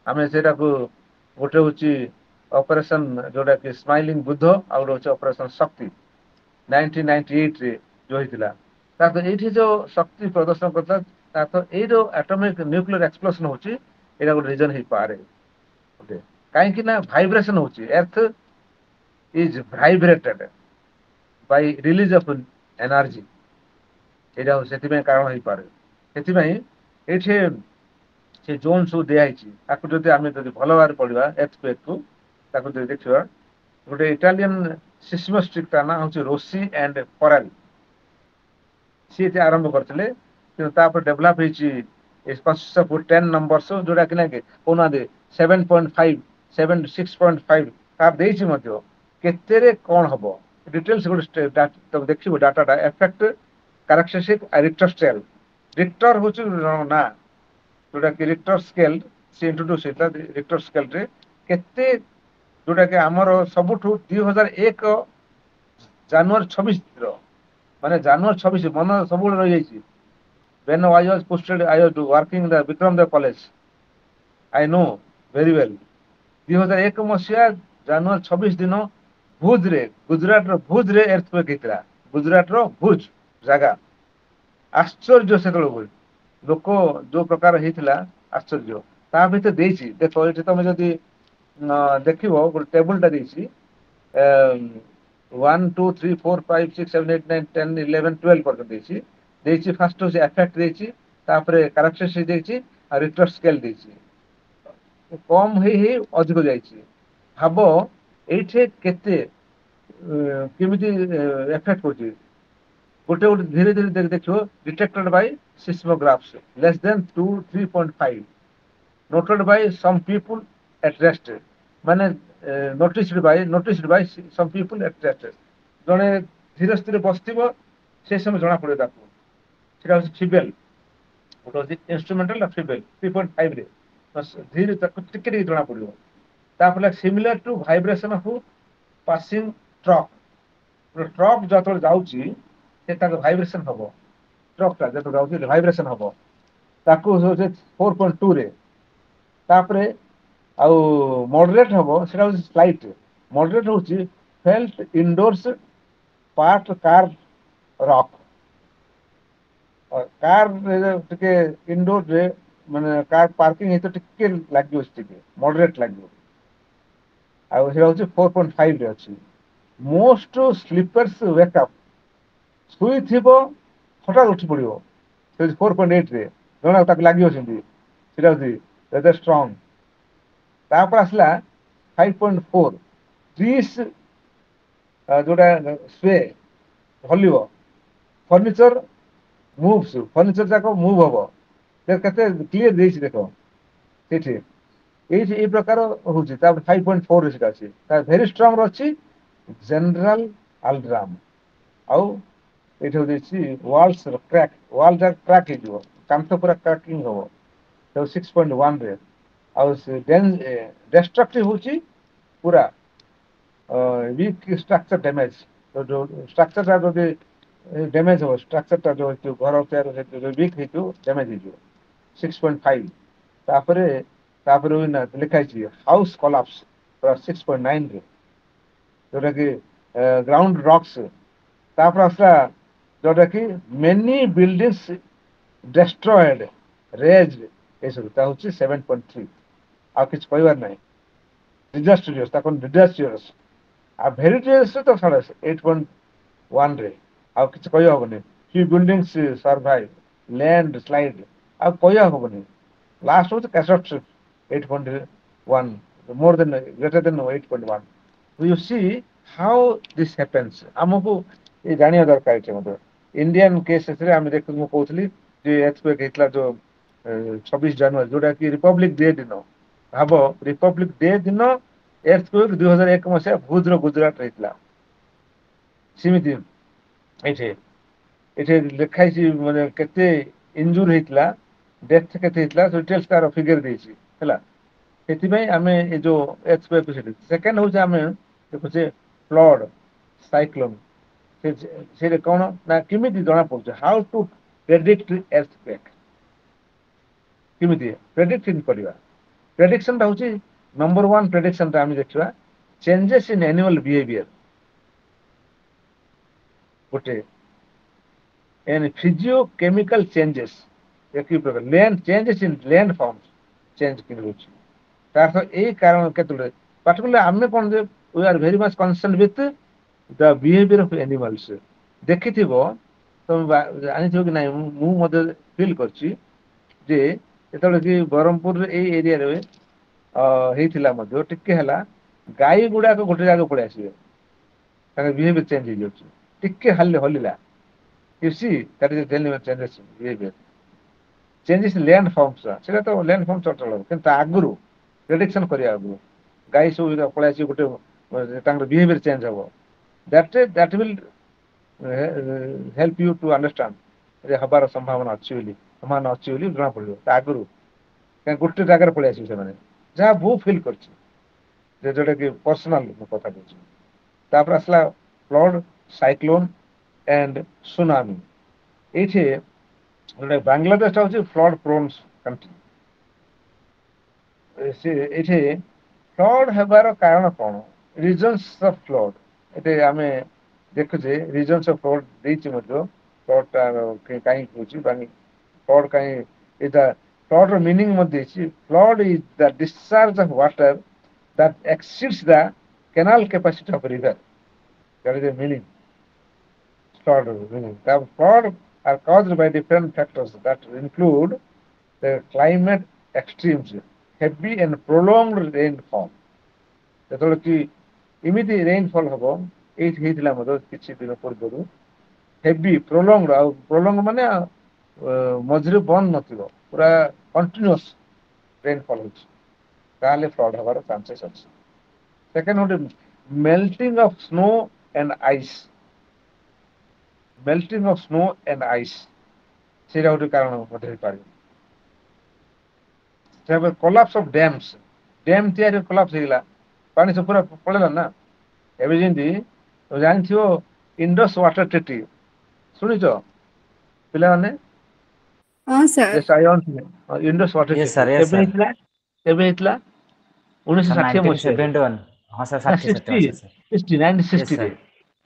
आमे सेटाको गोटे होची ऑपरेशन जोटा कि स्माइलिंग बुद्ध और होची ऑपरेशन शक्ति 1998 रे जो हितला ता तो एठी जो शक्ति प्रदर्शन करता ता तो ए जो एटॉमिक न्यूक्लियर एक्सप्लोजन होची एटा गोटे रीजन ही पारे ओके काहे कि ना वाइब्रेशन होची earth is vibrated by release of energy एटा सेति में कारण ही पारे सेति में एठे से जोन सब दिखाई ताकू जदि आम जब भल भाव पढ़ा एर्थक्वेक को ताकू जब देखा गोटे इटालियन सिस्मोस्टिक ता ना हूँ रोसी एंड फॉरेल सी आरंभ करते कि डेभलप हो 10 नंबर्स जोटा कि ना कहना 7.5 6.5 तार केते कौन हम डिटेल्स गोटे तुम देखो data effect characteristic Richter scale Richter हूँ ना जोटा कि रिक्टर स्केल से इंट्रोड्यूस होता रिक्टर स्केल रे केते जोटा कि आमर सबुठु 2001 जनवरी 26 माने जनवरी 26 मन सब रही जाइए when I was posted I was working the Vikramdev college I know very well 2001 मसीहा जनवरी 26 दिन भुज रे गुजरात रो भुज रे एर्थक्वेक हेतला गुजरात रो भुज जगह आश्चर्य से लोक जो प्रकार होता आश्चर्य ता भर देख ये तुम जदि देख गोटे टेबुलटा 1 2 3 4 5 6 7 8 9 10 11 12 पर्यटन फास्ट हूँ एफेक्ट कैरेक्टरिस्टिक रिक्टर स्केल कम ही अधिक जाइए भाव ये केमी एफेक्ट हो गोटे गोटे धीरे धीरे देखो detected by seismographs less than 2 3.5 noted by some people at rest माने noticed by some people at rest जने धीरे धीरे बसथिबो से समय जना पड़े ताको सेटा फिबेल गोटे इंस्ट्रूमेंटल फिबेल 3.5 रे ଧୀରେ ତାକୁ ଟିକେ ଟିକେ ଜଣା ପଡିବ। ତାପରେ similar to vibration of passing truck. Truck ଯେତେବେଳେ ଯାଉଛି ସେ ତାଙ୍କ ଭାଇବ୍ରେସନ ହବ। ଟ୍ରକଟା ଯେତେବେଳେ ଯାଉଛି ଭାଇବ୍ରେସନ ହବ। ତାକୁ 4.2 ରେ। ତାପରେ ଆଉ ମଡରେଟ ହବ ସେଟା ହଉଛି ସ୍ଲାଇଟ୍। ମଡରେଟ ହଉଛି felt indoors parked car rock. Car ଟିକେ ଇନଡୋରରେ ମାନେ କାର ପାର୍କିଂ ହେଇତ ଟିକେ ଲାଗିବ ଟିକେ ମଡରେଟ ଲାଗିବ। ଆଉ ସେଇଟା ହଉଛି 4.5 ରେ ଅଛି। ମୋଷ୍ଟ ସ୍ଲିପର୍ସ ୱେକଅପ୍ ଶୋଇଥିବ ହଠାତ୍ ଉଠି ପଡିବ। 4.8 ରେ ଜଣା ତାକୁ ଲାଗିବ ସେମିତି ସେଟା ହଉଛି ୱେଦର ଷ୍ଟ୍ରଙ୍ଗ। ତାପରେ ଆସିଲା 5.4 ଟ୍ରିସ୍ ଯୋଉଟା ସ୍ୱେ ହଲିବ। ଫର୍ଣ୍ଣିଚର ମୁଭ୍ସ ଫର୍ଣ୍ଣିଚର ଯାକ ମୁଭ୍ ହବ। କେତେ କ୍ଲିୟର ଦେଇଛି ଦେଖ ସେଇଠି। ଏଇ ପ୍ରକାର ହଉଛି ତାପରେ 5.4 ସେଟା ଅଛି। ଭେରି ଷ୍ଟ୍ରଙ୍ଗ ଅଛି ଜେନେରାଲ ଆଲଡ୍ରାମ। ଆଉ ଏଇଠି ଦେଇଛି ୱାଲ୍ସ କ୍ରାକ୍ ୱାଲ କ୍ରାକ୍ ହେଇଯିବ। କାନ୍ଥ ପୁରା କ୍ରାକିଂ ହବ 6.1 ରେ। ଆଉ ଡେଷ୍ଟ୍ରକ୍ଟିଭ ହଉଛି ପୁରା ୱିକ୍ ଷ୍ଟ୍ରକ୍ଚର ଡ୍ୟାମେଜ। ଷ୍ଟ୍ରକ୍ଚର ଟା ଯଦି ଡ୍ୟାମେଜ ହବ ଷ୍ଟ୍ରକ୍ଚର ଟା ଯୋଉ ଘର ତିଆରି ୱିକ୍ ହେଇଯିବ ଡ୍ୟାମେଜ ହେଇଯିବ। 6.5 ତାପରେ ଲେଖା ହେଇଛି ହାଉସ କଲାପ୍ସ 6.9 ରେ ଯୋଉଟା କି ଗ୍ରାଉଣ୍ଡ ରକ୍ସ। ତାପରେ ଆସିଲା ଯୋଉଟା କି ମେନି ବିଲ୍ଡିଂସ୍ ଡେଷ୍ଟ୍ରଏଡ ରେଜ୍ ଏସବୁ ତା ହଉଛି 7.3। ଆଉ କିଛି କହିବାର ନାହିଁ। ଡିଜାଷ୍ଟ୍ରିୟସ୍ ତାକୁ ଡିଜାଷ୍ଟ୍ରିୟସ୍। ଆଉ ଭେରିଟେଜ୍ ତ 8.1 ରେ ଆଉ କିଛି କହିହବନି। ଫ୍ୟୁ ବିଲ୍ଡିଂସ୍ ସର୍ଭାଇଭ ଲ୍ୟାଣ୍ଡ ସ୍ଲାଇଡ୍ ଆଉ କହିବା ହବନି। ଲାଷ୍ଟ ହଉଛି କ୍ୟାଟାଷ୍ଟ୍ରଫି 8.1 more than greater than 8.1. You see how this happens. ଆମକୁ ଏ ଜାଣିବା ଦରକାର ଏଠି ମଧ୍ୟ। ଇଣ୍ଡିଆନ କେସେସରେ ଆମେ ଦେଖୁ ମୁଁ କହୁଥିଲି ଯେ ଏର୍ଥକ୍ୱେକ୍ ହେଇଥିଲା ଯୋଉ 26 ଜାନୁଆରୀ ଯୋଉଟା କି ରିପବ୍ଲିକ ଡେ ଦିନ। ଭାବ ରିପବ୍ଲିକ ଡେ ଦିନ ଏର୍ଥକ୍ୱେକ୍ 2001 ମସିହା ଭୁଜର ଗୁଜରାଟ ହେଇଥିଲା। ସେମିତି ଏଠି ଲେଖା ହେଇଛି ମାନେ କେତେ ଇଞ୍ଜୁର ହେଇଥିଲା ଡେଥ କେତେ ହେଇଥିଲା ଡିଟେଲ୍ସ ତାର ଫିଗର ଦେଇଛି ହେଲା। ସେଥିପାଇଁ ଆମେ ଏ ଯୋଉ ସେକେଣ୍ଡ ହଉଛି ଆମେ ଦେଖୁଛେ ଫ୍ଲଡ ସାଇକ୍ଲୋନ। ସେଇଟା କଣ ନା କେମିତି ଜଣା ପଡୁଛି ହାଉ ଟୁ ପ୍ରେଡିକ୍ଟ ଏର୍ଥକ୍ୱେକ୍। କେମିତି ପ୍ରେଡିକ୍ଟ କରିବା। ପ୍ରେଡିକ୍ସନ ଟା ହଉଛି ନମ୍ବର 1 ପ୍ରେଡିକ୍ସନ ଟା ଆମେ ଦେଖିବା ଚେଞ୍ଜେସ୍ ଇନ୍ ଆନୁଆଲ ବିହେଭିୟର ଗୋଟେ and physiochemical changes changes in land forms change କରୁଛି। ତାର ଏଇ କାରଣ କେତେବେଳେ particularly ଆମେ କଣ ଯେ we are very much concerned with the behavior of animals। ଦେଖିଥିବ ତମେ ଜାଣିଥିବ କି ନାଇଁ ମୁଁ ମଧ୍ୟ ଫିଲ୍ କରିଛି ଯେ ଯେତେବେଳେ କି ବ୍ରହ୍ମପୁରରେ ଏଇ ଏରିଆରେ ହେଇଥିଲା ମଧ୍ୟ ଟିକେ ହେଲା ଗାଈ ଗୁଡାକ ଗୋଟେ ଜାଗାକୁ ପଳେଇ ଆସିବେ। ତାଙ୍କ ବିହେଭିୟର ଚେଞ୍ଜ ହେଇଯାଉଛି ଟିକେ ହଲିଲା। You see that is a changes in behavior। Changes land forms ସେଇଟା ତ ଲ୍ୟାଣ୍ଡ ଫର୍ମ ଚଞ୍ଚଳ ହବ କିନ୍ତୁ ଆଗରୁ ପ୍ରେଡିକ୍ସନ କରିବା ଆଗରୁ ଗାଈ ସବୁ ପଳେଇ ଆସିବ ଗୋଟେ ତାଙ୍କର ବିହେଭିୟର ଚେଞ୍ଜ ହବ। That will help you to understand ଯେ ହବାର ସମ୍ଭାବନା ଅଛି ବୋଲି ଜଣା ପଡିବ ତା ଆଗରୁ। କାହିଁକି ଗୋଟେ ଜାଗାରେ ପଳେଇ ଆସିବେ ସେମାନେ ଯାହା ମୁଁ ଫିଲ୍ କରିଛି ଯେ ଯୋଉଟା କି ପର୍ସନାଲ କଥା କହୁଛି। ତାପରେ ଆସିଲା ଫ୍ଲଡ ସାଇକ୍ଲୋନ and tsunami। ଏଇଠି ଗୋଟେ ବାଂଲାଦେଶ ହଉଛି ଫ୍ଲଡ ପ୍ରୋନ୍ କଣ୍ଟ୍ରି। ଏଇଠି ଫ୍ଲଡ ହେବାର କାରଣ କଣ ରିଜନ୍ସ ଅଫ ଫ୍ଲଡ ଏଠି ଆମେ ଦେଖୁଛେ ରିଜନ୍ସ ଅଫ ଫ୍ଲଡ ଦେଇଛି ମଧ୍ୟ ଫ୍ଲଡ ଟା କାହିଁକି ହଉଛି ଫ୍ଲଡ କାହିଁ ଏଇଟା ଫ୍ଲଡ ର ମିନିଂ ମଧ୍ୟ ଦେଇଛି। Flood is the discharge of water that exceeds the canal capacity of river। That is the meaning। Flood meaning the flood are caused by different factors that include the climate extremes heavy and prolonged rainfall। ଯେତେବେଳେ କି ଏମିତି rainfall ହବ ଏଇଠି ହେଇଥିଲା ମଧ୍ୟ କିଛି ଦିନ ପୂର୍ବରୁ ହେଭି ପ୍ରୋଲଙ୍ଗ ଆଉ ପ୍ରୋଲଙ୍ଗ ମାନେ ମଝିରେ ବନ୍ଦ ନଥିବ ପୁରା କଣ୍ଟିନ୍ୟୁଅସ୍ ରେନଫଲ ହଉଛି ତାହେଲେ ଫ୍ଲଡ ହବାର ଚାନ୍ସେସ୍ ଅଛି। ସେକେଣ୍ଡ ଗୋଟେ melting of snow and ice. melting of snow and ice ସେଇଟା ଗୋଟେ କାରଣ ମଧ୍ୟ ହେଇପାରିବ। collapse of dams. ଡ୍ୟାମ୍ ତିଆରି କୋଲାପ୍ସ ହେଇଗଲା, ପାଣି ସବୁ ପୁରା ପଳେଇଲା ନା। ଏବେ ଯେମିତି ଜାଣିଥିବ ଇଣ୍ଡସ୍ ୱାଟର ଟ୍ରିଟି ଶୁଣିଛ ପିଲାମାନେ? ହଁ sir. Indus water Yes treaty sir Yes କେବେ ସାର୍ ହେଇଥିଲା? କେବେ ହେଇଥିଲା? ସାର୍ 1960 ମସିହାରେ 1971 ହଁ ସାର୍ ନା 60 60 ମସିହା ସାର୍ 1960 ୟେସ୍ ରେ ସାର୍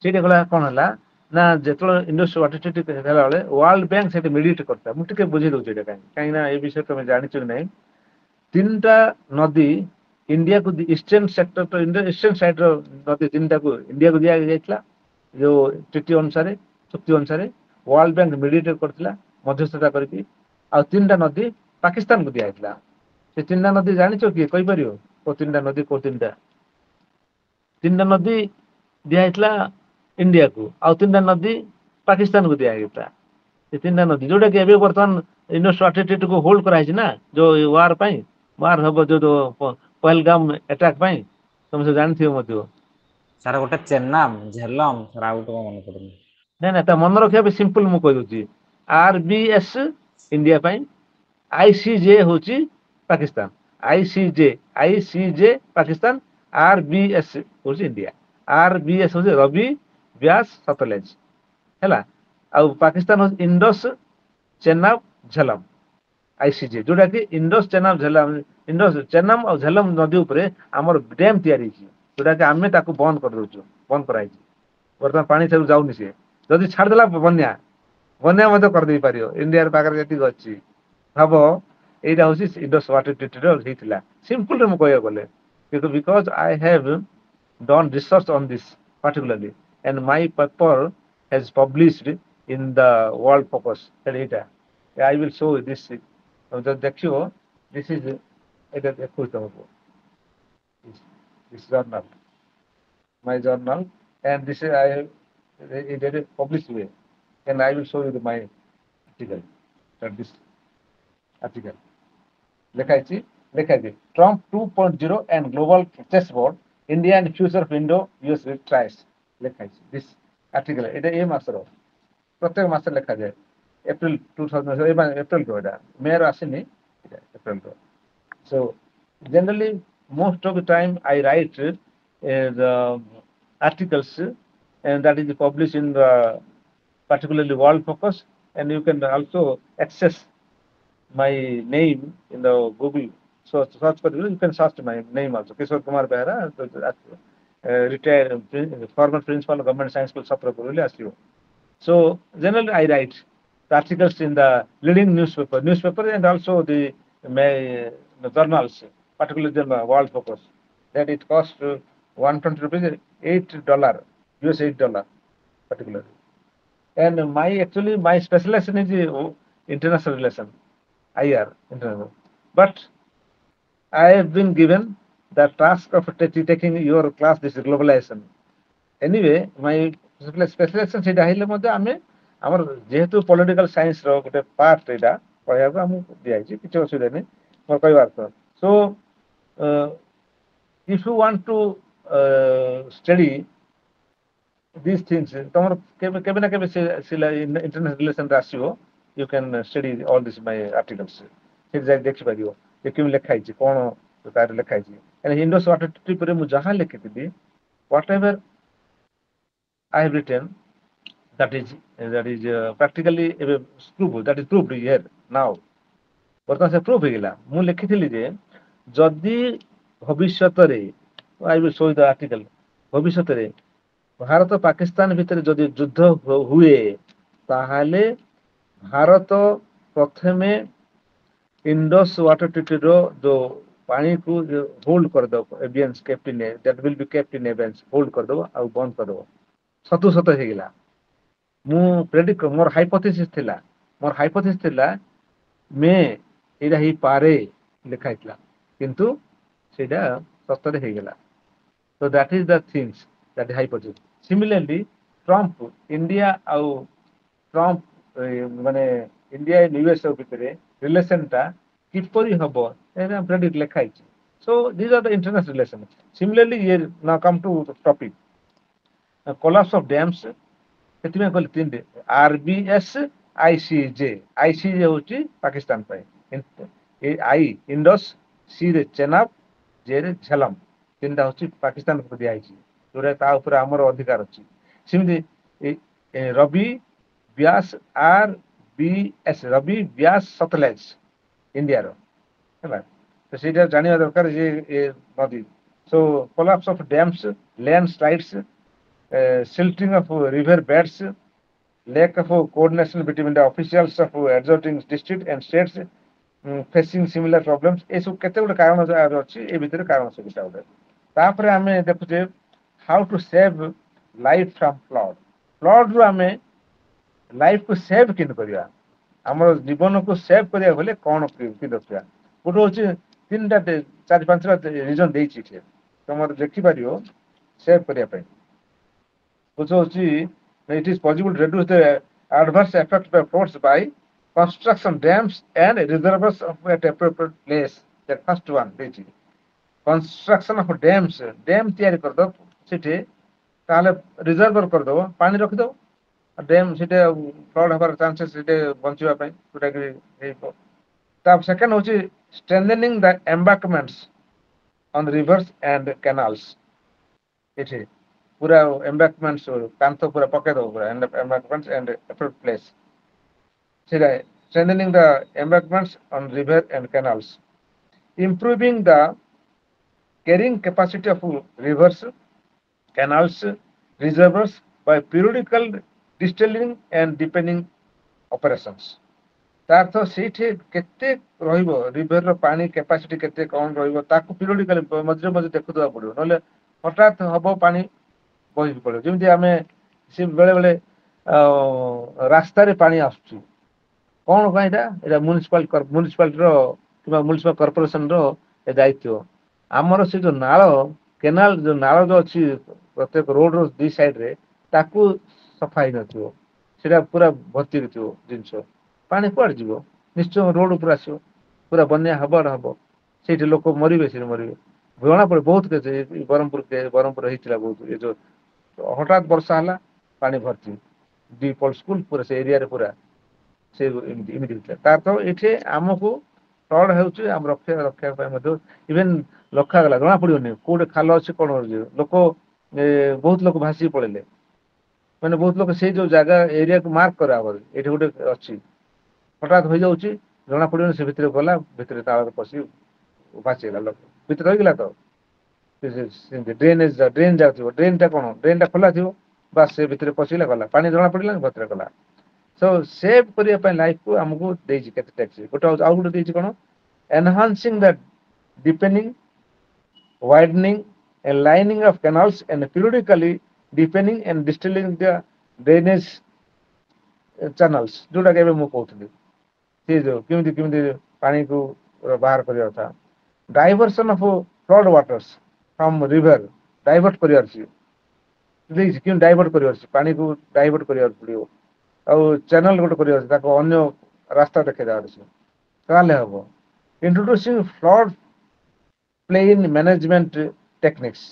ସେଇଟା ଗଲା କଣ ହେଲା ନା ଯେତେବେଳେ ଇଣ୍ଡସ୍ ୱାଟର ଟ୍ରିଟି ହେଲା ବେଳେ ୱାର୍ଲଡ ବ୍ୟାଙ୍କ ସେଠି ମିଡିଏଟ୍ କରିଥିଲା। ମୁଁ ଟିକେ ବୁଝେଇ ଦଉଛି ଏଇଟା କାହିଁକି ନା ଏ ବିଷୟରେ ତମେ ଜାଣିଛ କି ନାହିଁ। ତିନିଟା ନଦୀ ଇଣ୍ଡିଆକୁ ଇଷ୍ଟର୍ନ ସେକ୍ଟର ଇଷ୍ଟର୍ନ ସାଇଡ୍ ର ନଦୀ ତିନିଟାକୁ ଇଣ୍ଡିଆକୁ ଦିଆଯାଇଥିଲା ଯୋଉ ଟ୍ରିଟି ଅନୁସାରେ, ଚୁକ୍ତି ଅନୁସାରେ ୱାର୍ଲଡ ବ୍ୟାଙ୍କ ମିଡିଏଟ୍ କରିଥିଲା ମଧ୍ୟସ୍ଥତା କରିକି। ଆଉ ତିନିଟା ନଦୀ ପାକିସ୍ତାନକୁ ଦିଆଯାଇଥିଲା। ସେ ତିନିଟା ନଦୀ ଜାଣିଛ କିଏ କହିପାରିବ? କୋଉ ତିନିଟା ନଦୀ କୋଉ ତିନିଟା? ତିନିଟା ନଦୀ ଦିଆଯାଇଥିଲା ଇଣ୍ଡିଆକୁ, ଆଉ ତିନିଟା ନଦୀ ପାକିସ୍ତାନକୁ ଦିଆଯାଇଥିଲା। ସେ ତିନିଟା ନଦୀ ଯୋଉଟା କି ଏବେ ବର୍ତ୍ତମାନ ଇଣ୍ଡସ୍ ୱାଟର ଟ୍ରିଟିକୁ ହୋଲ୍ଡ କରାହେଇଛି ନା ଯୋଉ ୱାର ପାଇଁ, ୱାର ହବ ଯୋଉ ପହଲଗାମ ଆଟାକ୍ ପାଇଁ, ତମେ ସବୁ ଜାଣିଥିବ ମଧ୍ୟ। ସାର୍ ଗୋଟେ ଚେନ୍ନାବ ଝେଲମ ସାର୍ ଆଉ ଗୋଟେ କଣ ମନେ ପଡୁନି। ନାଇଁ ନାଇଁ ତା ମନେ ରଖିବା ପାଇଁ ସିମ୍ପଲ ମୁଁ କହିଦଉଛି। RBS ଇଣ୍ଡିଆ ପାଇଁ, ICJ ହଉଛି ପାକିସ୍ତାନ, ଆଇସିଜେ ପାକିସ୍ତାନ, RBS ହଉଛି ଇଣ୍ଡିଆ। RBS ହଉଛି ରବି, ବ୍ୟାସ, ସତଲେଜ ହେଲା। ଆଉ ପାକିସ୍ତାନ ହଉଛି ଇଣ୍ଡସ୍, ଚେନାବ, ଝେଲମ। ICJ ଯୋଉଟା କି ଇଣ୍ଡସ୍ ଚେନାବ ଝେଲମ, ଇଣ୍ଡସ୍ ଚେନାବ ଆଉ ଝେଲମ ନଦୀ ଉପରେ ଆମର ଡ୍ୟାମ ତିଆରି ହେଇଛି, ଯୋଉଟା କି ଆମେ ତାକୁ ବନ୍ଦ କରିଦଉଛୁ, ବନ୍ଦ କରାହେଇଛି। ବର୍ତ୍ତମାନ ପାଣି ସବୁ ଯାଉନି ସିଏ, ଯଦି ଛାଡିଦେଲା ବନ୍ୟା, ବନ୍ୟା ମଧ୍ୟ କରିଦେଇ ପାରିବ ଇଣ୍ଡିଆର ପାଖରେ ଯେତିକି ଅଛି। ଭାବ ଏଇଟା ହଉଛି ଇଣ୍ଡସ୍ ୱାଟର ଟ୍ରିଟିର ହେଇଥିଲା। ସିମ୍ପଲରେ ମୁଁ କହିବାକୁ ଗଲେ, କିନ୍ତୁ because I have done research on this particularly and my paper has published in the world focus ଏଇଟା I will show you this ଯଦି ଦେଖିବ this is ଏଇଟା ଦେଖୁଛି ତମକୁ this journal my journal and this is I have it is published way and I will show you my article that this article ଲେଖା ହେଇଛି Trump 2.0 and global chessboard India and future of Indo-US tries ଲେଖା ହେଇଛି this article ଏଇଟା ଏ ମାସର ପ୍ରତ୍ୟେକ ମାସରେ ଲେଖାଯାଏ April 2000 April ର ଏଇଟା ମେ ର ଆସିନି ଏପ୍ରିଲ ର so generally most of the time I write the articles and that is published in the particularly world focus and you can also access my name in the Google search କରିବେ you can search my name also Kishore Kumar Behera retired former principal of government science school Satrapur ବୋଲି ଆସିବ so generally I write the articles in the leading newspaper and also the journals particularly the world focus that it cost 120 rupees $8 US $8 particularly and my specialization is international relation IR international but I have been given the task of taking your class this globalization anyway my specialization ସେଇଟା ହେଲେ ମଧ୍ୟ ଆମେ ଆମର ଯେହେତୁ political science ର ଗୋଟେ part ଏଇଟା କହିବାକୁ ଆମକୁ ଦିଆଯାଇଛି କିଛି ଅସୁବିଧା ନାହିଁ ମୋର କହିବା ଅର୍ଥ so if you want to study these things ତମର କେବେ ନା କେବେ international relation ରେ ଆସିବ you can study all this my articles ସେଠି ଯାଇ ଦେଖିପାରିବ ଯେ କେମିତି ଲେଖା ହେଇଛି କଣ ତାର ଲେଖା ହେଇଛି କାହିଁକି ଇଣ୍ଡସ୍ ୱାଟର ଟ୍ରିଟି ଉପରେ ମୁଁ ଯାହା ଲେଖିଥିଲି whatever I have written that is practically that is proved here now ବର୍ତ୍ତମାନ ସେ ପ୍ରୁଭ୍ ହେଇଗଲା ମୁଁ ଲେଖିଥିଲି ଯେ ଯଦି ଭବିଷ୍ୟତରେ I will show you the article ଭବିଷ୍ୟତରେ ଭାରତ ପାକିସ୍ତାନ ଭିତରେ ଯଦି ଯୁଦ୍ଧ ହୁଏ ତାହେଲେ ଭାରତ ପ୍ରଥମେ ଇଣ୍ଡସ୍ ୱାଟର ଟ୍ରିଟିର ଯୋଉ ପାଣିକୁ ହୋଲ୍ଡ କରିଦେବ abeyance kept in that will be kept in abeyance hold କରିଦେବ ଆଉ ବନ୍ଦ କରିଦେବ ସତ ହେଇଗଲା ମୁଁ ପ୍ରେଡିକ୍ଟ ମୋର ହାଇପୋଥେସିସ୍ ଥିଲା ମେ ଏଇଟା ହେଇପାରେ ଲେଖା ହେଇଥିଲା କିନ୍ତୁ ସେଇଟା ସତରେ ହେଇଗଲା so that is the things that is hypothesis similarly Trump India ଆଉ Trump ମାନେ India and US ଭିତରେ ରିଲେସନ ଟା କିପରି ହବ ଏଇଟା ପ୍ରେଡିକ୍ଟ ଲେଖା ହେଇଛି so these are the international relations similarly here now come to the topic collapse of dams ସେଥିପାଇଁ କହିଲେ ତିନିଟି RBS ICJ ହଉଛି ପାକିସ୍ତାନ ପାଇଁ ए आई इंडस सी रे चेनाब जे रे झेलम तीनटा होची पाकिस्तान को दिया आइची जोरे ता ऊपर हमर अधिकार अछि सिमि Ravi Beas R B S Ravi Beas Sutlej India रो ହେଲା ତ ସେଇଟା ଜାଣିବା ଦରକାର ଯେ ଏ ନଦୀ so collapse of dams landslides silting of river beds lack of coordination between the officials of adjoining district and states facing similar problems ଏ ସବୁ କେତେ ଗୋଟେ କାରଣ ଅଛି ଏ ଭିତରେ କାରଣ ସବୁଟା ଗୋଟେ ତାପରେ ଆମେ ଦେଖୁଛେ how to save life from flood ରୁ ଆମେ ଲାଇଫ କୁ ସେଭ୍ କେମିତି କରିବା ଆମର ଜୀବନକୁ ସେଭ୍ କରିବାକୁ ହେଲେ କଣ କି ରଖିବା ଗୋଟେ ହଉଛି ତିନିଟା ଚାରି ପାଞ୍ଚଟା ରିଜନ ଦେଇଛି ଏଠି ତମର ଦେଖିପାରିବ ସେଭ୍ କରିବା ପାଇଁ which was it is possible to reduce the adverse effect of floods by construction dams and reservoirs of at appropriate place. The first one, construction of dams, dam ତିଆରି କରିଦବ ସେଠି ତାହେଲେ ରିଜର୍ଭର କରିଦବ ପାଣି ରଖିଦବ ଡ୍ୟାମ୍ ସେଠି ଫ୍ଲଡ୍ ହେବାର ଚାନ୍ସେସ୍ ସେଠି ବଞ୍ଚିବା ପାଇଁ ଯୋଉଟାକି ହେଇବ ତା ସେକେଣ୍ଡ ହଉଛି strengthening the embankments on rivers and canals ଏଠି पूरा embankments कांथ पूरा पके दो पूरा embankments and appropriate place सेटा strengthening the embankments on river and canals improving the carrying capacity of rivers canals reservoirs by periodical distilling and deepening operations तार तो ସେଇଠି କେତେ ରହିବ ରିଭର ର ପାଣି capacity କେତେ କଣ ରହିବ ତାକୁ periodically ମଝିରେ ମଝିରେ ଦେଖୁଦବା ପଡିବ ନହେଲେ ହଠାତ୍ ହବ ପାଣି ବହି ପଡିବ ଯେମିତି ଆମେ ସେ ବେଳେ ବେଳେ ରାସ୍ତାରେ ପାଣି ଆସୁଛି କଣ ପାଇଁ ଏଇଟା ମ୍ୟୁନିସିପାଲିଟିର କିମ୍ବା ମ୍ୟୁନିସିପାଲ କର୍ପୋରେସନ ର ଏ ଦାୟିତ୍ୱ ଆମର ସେ ଯୋଉ ନାଳ କେନାଲ ଯୋଉ ନାଳ ଯୋଉ ଅଛି ପ୍ରତ୍ୟେକ ରୋଡ ର ଦି ସାଇଡ ରେ ତାକୁ ସଫା ହେଇନଥିବ ସେଟା ପୁରା ଭର୍ତ୍ତି ହେଇଥିବ ଜିନିଷ ପାଣି କୁଆଡେ ଯିବ ନିଶ୍ଚୟ ରୋଡ ଉପରେ ଆସିବ ପୁରା ବନ୍ୟା ହବ ସେଇଠି ଲୋକ ମରିବେ ସେଠି ମରିବେ ଜଣା ପଡେ ବହୁତ କେତେ ବ୍ରହ୍ମପୁର ହେଇଥିଲା ବହୁତ ଏ ଯୋଉ ହଠାତ୍ ବର୍ଷା ହେଲା ପାଣି ଭର୍ତ୍ତି ଡିପୋଲ ସ୍କୁଲ ପୁରା ସେ ଏରିଆରେ ପୁରା ସେ ଏମିତି ହେଇଥିଲା ତାର ତ ଏଠି ଆମକୁ ଫ୍ଲଡ୍ ହେଉଛି ଆମ ରକ୍ଷା ପାଇଁ ମଧ୍ୟ ଇଭେନ ରଖାଗଲା ଜଣା ପଡିବନି କୋଉଠି ଖାଲ ଅଛି କଣ ଅଛି ଲୋକ ବହୁତ ଲୋକ ଭାସିକି ପଳେଇଲେ ମାନେ ବହୁତ ଲୋକ ସେଇ ଯୋଉ ଜାଗା ଏରିଆକୁ ମାର୍କ କରାହବ ଏଠି ଗୋଟେ ଅଛି ହଠାତ୍ ହୋଇଯାଉଛି ଜଣା ପଡିବନି ସେ ଭିତରେ ଗଲା ଭିତରେ ତାଳରେ ପଶି ଭାସିଗଲା ଲୋକ ଭିତରେ ରହିଗଲା ତ ଡ୍ରେନ୍ ଯାଉଥିବ ଡ୍ରେନ୍ ଟା କଣ ଡ୍ରେନ୍ ଟା ଖୋଲା ଥିବ ବାସ୍ ସେ ଭିତରେ ପଶିଗଲା ଗଲା ପାଣି ଜଣା ପଡିଲା ଭିତରେ ଗଲା ସୋ ସେଭ୍ କରିବା ପାଇଁ ଲାଇଫକୁ ଆମକୁ ଦେଇଛି କେତେ ଟ୍ୟାକ୍ସ ଗୋଟେ ଆଉ ଗୋଟେ ଦେଇଛି କଣ ଏନହାନ୍ସିଂ ଦ deepening widening and lining of canals and periodically deepening and distilling the drainage channels ଯୋଉଟା କି ଏବେ ମୁଁ କହୁଥିଲି ସେ ଯୋଉ କେମିତି କେମିତି ପାଣିକୁ ବାହାର କରିବା କଥା diversion of flood waters from river divert କରିବାର ଅଛି ଦେଇଛି କେମିତି ଡାଇଭର୍ଟ କରିବାର ଅଛି ପାଣିକୁ ଡାଇଭର୍ଟ କରିବାକୁ ପଡିବ ଆଉ ଚ୍ୟାନେଲ ଗୋଟେ କରିବାର ଅଛି ତାକୁ ଅନ୍ୟ ରାସ୍ତା ଦେଖେଇଦେବାର ଅଛି ତାହେଲେ ହବ introducing flood plain management techniques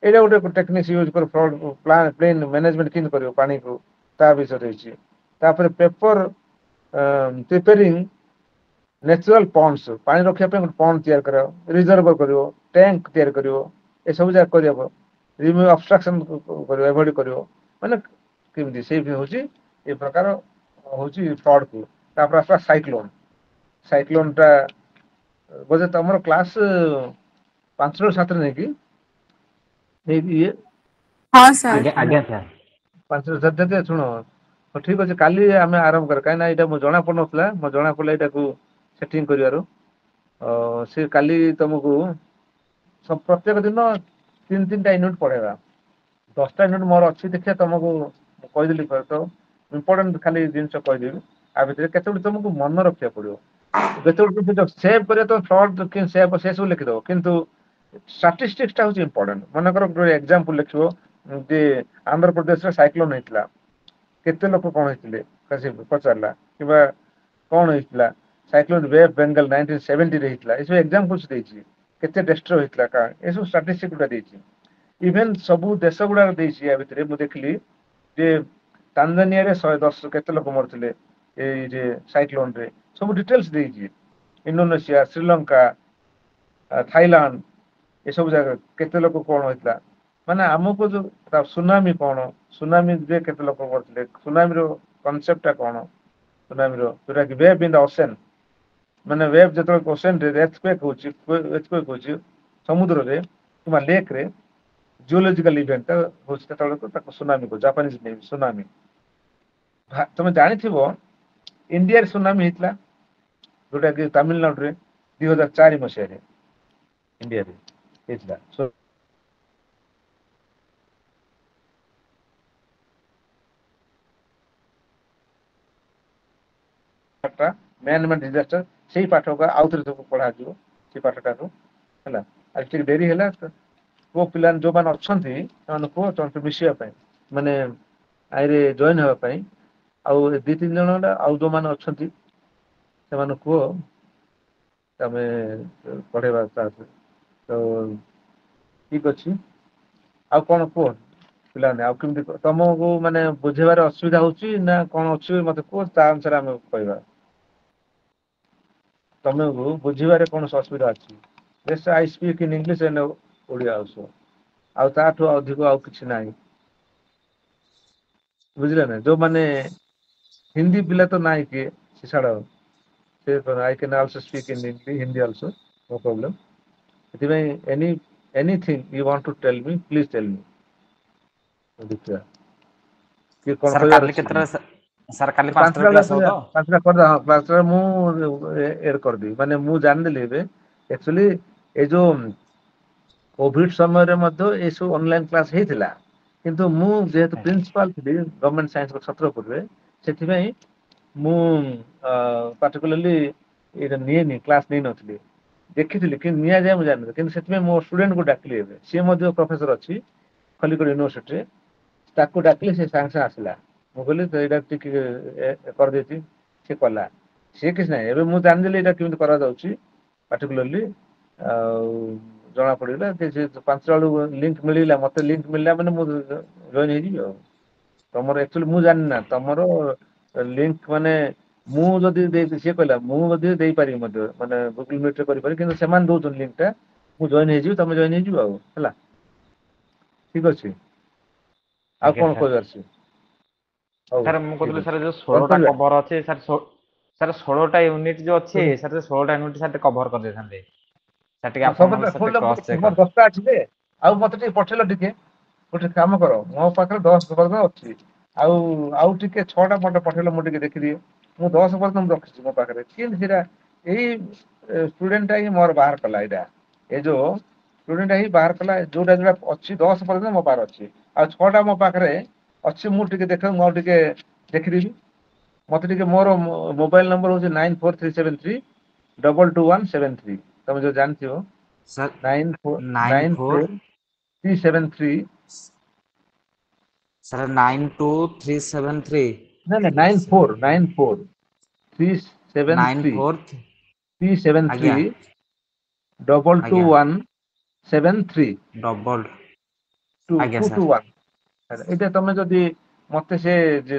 ଏଇଟା ଗୋଟେ ଟେକ୍ନିକ୍ସ ୟୁଜ କରି ଫ୍ଲଡ୍ ପ୍ଲେନ୍ ମ୍ୟାନେଜମେଣ୍ଟ କେମିତି କରିବ ପାଣିକୁ ତା ବିଷୟରେ ରହିଛି ତାପରେ ପେପର ପ୍ରିପେୟାରିଂ ନ୍ୟାଚୁରାଲ ପଣ୍ଡସ୍ ପାଣି ରଖିବା ପାଇଁ ଗୋଟେ ପଣ୍ଡ ତିଆରି କରିବ ରିଜର୍ଭ କରିବ ଟ୍ୟାଙ୍କ ତିଆରି କରିବ ଏସବୁ ଯାକ କରିବ ରିମୁଭ୍ ଅବଷ୍ଟ୍ରକ୍ସନ କରିବ ଏଭଏଡ୍ କରିବ ମାନେ କେମିତି ସେଇ ହଉଛି ଏ ପ୍ରକାର ହଉଛି ଫ୍ଲଡ୍ କୁ ତାପରେ ଆସିଲା ସାଇକ୍ଲୋନ ଟା ବୋଧେ ତମର କ୍ଲାସ 5 ରୁ 7 ନେଇକି ଇଏ हाँ सर ଆଜ୍ଞା ଆଜ୍ଞା ସାର୍ 5 ରୁ 7 ଶୁଣ ଠିକ ଅଛି କାଲି ଆମେ ଆରମ୍ଭ କରିବା କାହିଁକି ନା ଏଇଟା ମୁଁ ଜଣା ପଡୁନଥିଲା ମୁଁ ଜଣା ପଡିଲା ଏଇଟାକୁ ସେଟିଂ କରିବାରୁ ସେ କାଲି ତମକୁ ପ୍ରତ୍ୟେକ ଦିନ 3-3ଟା ୟୁନିଟ୍ ପଢେଇବା 10ଟା ୟୁନିଟ୍ ମୋର ଅଛି ଦେଖିବା ତମକୁ କହିଦେଲି ତ ଇମ୍ପୋର୍ଟାଣ୍ଟ ଖାଲି ଜିନିଷ କହିଦେବି ଆ ଭିତରେ କେତେବେଳେ ତମକୁ ମନେ ରଖିବାକୁ ପଡିବ ଯେତେବେଳେ ସେଭ୍ କରିବା ତମେ ଫ୍ଲଡ୍ ସେଭ୍ ସେ ସବୁ ଲେଖିଦବ କିନ୍ତୁ ଷ୍ଟାଟିଷ୍ଟିକ୍ସ ଟା ହଉଛି ଇମ୍ପୋର୍ଟାଣ୍ଟ ମନେକର ଗୋଟେ ଏକ୍ସାମ୍ପଲ ଲେଖିବ ଯେ ଆନ୍ଧ୍ରପ୍ରଦେଶରେ ସାଇକ୍ଲୋନ ହେଇଥିଲା କେତେ ଲୋକ କଣ ହେଇଥିଲେ ପଚାରିଲା କିମ୍ବା କଣ ହେଇଥିଲା ସାଇକ୍ଲୋନ ବେ ଅଫ୍ ବେଙ୍ଗଲ 1970 ରେ ହେଇଥିଲା ଏସବୁ ଏକ୍ସାମ୍ପଲ୍ସ ଦେଇଛି କେତେ ଡେଷ୍ଟ୍ରୟ ହେଇଥିଲା କାରଣ ଏସବୁ ଷ୍ଟାଟିଷ୍ଟିକ୍ସ ଗୁଡା ଦେଇଛି ଇଭେନ ସବୁ ଦେଶ ଗୁଡାକ ଦେଇଛି ୟା ଭିତରେ ମୁଁ ଦେଖିଲି ଯେ ତାଞ୍ଜାନିଆରେ 110 କେତେ ଲୋକ ମରିଥିଲେ ଏଇ ଯେ ସାଇକ୍ଲୋନ ରେ ସବୁ ଡିଟେଲ୍ସ ଦେଇଛି ଇଣ୍ଡୋନେସିଆ, ଶ୍ରୀଲଙ୍କା, ଥାଇଲାଣ୍ଡ ଏସବୁ ଜାଗା କେତେ ଲୋକ କଣ ହେଇଥିଲା, ମାନେ ଆମକୁ ଯୋଉ ସୁନାମି କଣ, ସୁନାମିରେ କେତେ ଲୋକ ମରିଥିଲେ, ସୁନାମିର କନସେପ୍ଟଟା କଣ, ସୁନାମିର ଯୋଉଟା କି ୱେଭ୍ ଇନ୍ ଦ ଓସେନ୍, ମାନେ ୱେଭ୍ ଯେତେବେଳେ ଓସେନରେ ଏର୍ଥକ୍ୱେକ୍ ହଉଛି ସମୁଦ୍ରରେ କିମ୍ବା ଲେକ୍ ରେ ଜିଓଲୋଜିକାଲ ଇଭେଣ୍ଟ ହଉଛି ସେତେବେଳକୁ ତାକୁ ସୁନାମି କହୁ, ଜାପାନିଜ ନେମ୍ ସୁନାମି। ତମେ ଜାଣିଥିବ ଇଣ୍ଡିଆରେ ସୁନାମି ହେଇଥିଲା ଯୋଉଟା କି ତାମିଲନାଡୁରେ 2004 ମସିହାରେ ଇଣ୍ଡିଆରେ ହେଇଥିଲା। ମ୍ୟାନ ମେଡ୍ ଡିଜାଷ୍ଟର ସେଇ ପାଠକୁ ଆଉଥରେ ସବୁ ପଢାଯିବ ସେଇ ପାଠଟାକୁ ହେଲା। ଆଜି ଟିକେ ଡେରି ହେଲା, ପୁଅ ପିଲା ଯୋଉମାନେ ଅଛନ୍ତି ସେମାନେ କୁହ ତମେ ମିଶିବା ପାଇଁ, ମାନେ ଆଇରେ ଜଏନ ହେବା ପାଇଁ, ଆଉ 2-3 ଜଣ ଆଉ ଯୋଉମାନେ ଅଛନ୍ତି ସେମାନଙ୍କୁ କୁହ ତମେ ପଢେଇବା ତ ଠିକ ଅଛି। ଆଉ କଣ କୁହ ପିଲାମାନେ, ଆଉ କେମିତି ତମକୁ ମାନେ ବୁଝେଇବାରେ ଅସୁବିଧା ହଉଛି ନା କଣ ଅଛି ମତେ କୁହ, ତା ଅନୁସାରେ ଆମେ କହିବା। ତମକୁ ବୁଝିବାରେ କୌଣସି ଅସୁବିଧା ଅଛି? Yes, I speak in English and Odia also, ଆଉ ତାଠୁ ଅଧିକ ଆଉ କିଛି ନାହିଁ, ବୁଝିଲେ ନା। ଯୋଉମାନେ ହିନ୍ଦୀ ପିଲା ତ ନାହିଁ କିଏ ସେ ଛାଡ, ସେ I can also speak in Hindi also, no problem। ସେଥିପାଇଁ anything you want to tell me, please tell me। ଦେଖିବା କିଏ କଣ ସାର୍ କହିବାର କାଲି ଅଛି କି? କେତେଟା ସାର୍ କାଲି 5ଟା ପାଞ୍ଚଟା କ୍ଲାସ୍ ହବ ବେଳେ ତ? ପାଞ୍ଚଟା କରିଦବା, ହଁ ପାଞ୍ଚଟା ମୁଁ ଏଡ୍ କରିଦେବି, ମାନେ ମୁଁ ଜାଣିଦେଲି ଏବେ ଆକ୍ଚୁଆଲି ଏ ଯୋଉ କୋଭିଡ ସମୟରେ ମଧ୍ୟ ଏସବୁ ଅନଲାଇନ କ୍ଲାସ ହେଇଥିଲା, କିନ୍ତୁ ମୁଁ ଯେହେତୁ ପ୍ରିନ୍ସିପାଲ ଥିଲି ଗଭର୍ଣ୍ଣମେଣ୍ଟ ସାଇନ୍ସ ଛତ୍ରପୁରରେ, ସେଥିପାଇଁ ମୁଁ ପାର୍ଟିକୁଲାରଲି ଏଇଟା ନିଏନି, କ୍ଲାସ ନେଇନଥିଲି, ଦେଖିଥିଲି କିନ୍ତୁ ନିଆଯାଏ ମୁଁ ଜାଣିନଥିଲି, କିନ୍ତୁ ସେଥିପାଇଁ ମୋ ଷ୍ଟୁଡେଣ୍ଟକୁ ଡାକିଲି ଏବେ, ସିଏ ମଧ୍ୟ ପ୍ରଫେସର ଅଛି ଖଲିକୋଟ ୟୁନିଭରସିଟିରେ, ତାକୁ ଡାକିଲି ସେ ସାଙ୍ଗେ ସାଙ୍ଗେ ଆସିଲା। ମୁଁ କହିଲି ଏଇଟା ଟିକେ କରିଦେଇଛି, ସେ କଲା, ସିଏ କିଛି ନାହିଁ। ଏବେ ମୁଁ ଜାଣିଦେଲି ଏଇଟା କେମିତି କରାଯାଉଛି ପାର୍ଟିକୁଲାରଲି, ଆଉ ଜଣା ପଡିଲା ଯେ ସେ 5ଟା ବେଳକୁ ଲିଙ୍କ ମିଳିଲା, ମତେ ଲିଙ୍କ ମିଳିଲା ମାନେ ମୁଁ ଜଏନ ହେଇଯିବି ଆଉ। ତମର ଆକ୍ଚୁଆଲି ମୁଁ ଜାଣିନି ନା ତମର ଲିଙ୍କ, ମାନେ ମୁଁ ଯଦି ସିଏ କହିଲା ମୁଁ ମଧ୍ୟ ଦେଇପାରିବି ମଧ୍ୟ, ମାନେ ଗୁଗୁଲ ମିଟରେ କରିପାରିବି, କିନ୍ତୁ ସେମାନେ ଦଉଛନ୍ତି ଲିଙ୍କ ଟା, ମୁଁ ଜଏନ ହେଇଯିବି, ତମେ ଜଏନ ହେଇଯିବ ଆଉ ହେଲା। ଠିକ ଅଛି, ଆଉ ଆଜ୍ଞା କଣ ସାର୍। କହିବାର ଅଛି? ହଉ ସାର୍ ମୁଁ ଠିକ କହୁଥିଲି ଅଛି, ସାର୍ ଯୋଉ କଣ 16ଟା କରିବା? କଭର ଅଛି ସାର୍, ସାର୍ 16ଟା ୟୁନିଟ୍ ଯୋଉ ଅଛି ସାର୍, 16ଟା ୟୁନିଟ୍ ସାର୍ ଟିକେ କଭର କରିଦେଇଥାନ୍ତେ ସାର୍, ଟିକେ ଆପଣଙ୍କ ସବୁବେଳେ ସାথে ଶୁଣିଲ, କ୍ରସ୍ ଚେକ୍ ମୋର 10ଟା ଅଛି ଯେ, ଆଉ ମତେ ଟିକେ ପଠେଇଲ ଟିକେ, ଗୋଟେ କାମ କର, ମୋ ପାଖରେ 10 ପର୍ଯ୍ୟନ୍ତ ଅଛି, ଆଉ ଟିକେ 6ଟା ମତେ ପଠେଇଲ, ମୁଁ ଟିକେ ଦେଖିଦିଏ। ମୁଁ 10 ପର୍ଯ୍ୟନ୍ତ ମୁଁ ରଖିଛି ମୋ ପାଖରେ, କିନ୍ତୁ ସେଇଟା ଏଇ ଷ୍ଟୁଡେଣ୍ଟଟା ହିଁ ମୋର ବାହାର କଲା, ଏଇଟା ଏ ଯୋଉ ଷ୍ଟୁଡେଣ୍ଟ ହିଁ ବାହାର କଲା, ଯୋଉଟା ଅଛି 10 ପର୍ଯ୍ୟନ୍ତ ମୋ ପାଖରେ ଅଛି, ଆଉ 6ଟା ମୋ ପାଖରେ ଅଛି, ମୁଁ ଟିକେ ଦେଖ, ମୁଁ ଆଉ ଟିକେ ଦେଖିଦେବି। ମତେ ଟିକେ, ମୋର ମୋବାଇଲ ନମ୍ବର ହଉଛି 9437322173, ତମେ ଯୋଉ ଜାଣିଥିବ ସାର୍ 94 949373, ସାର୍ 92373 ନାଇଁ ନାଇଁ 94 ଆଜ୍ଞା 373 ଡବଲ ଟୁ ଆଜ୍ଞା one seven three double two ଆଜ୍ଞା ଟୁ ଟୁ ସାର୍। ୱାନ୍। ଏଇଟା ତମେ ଯଦି ମତେ ସେ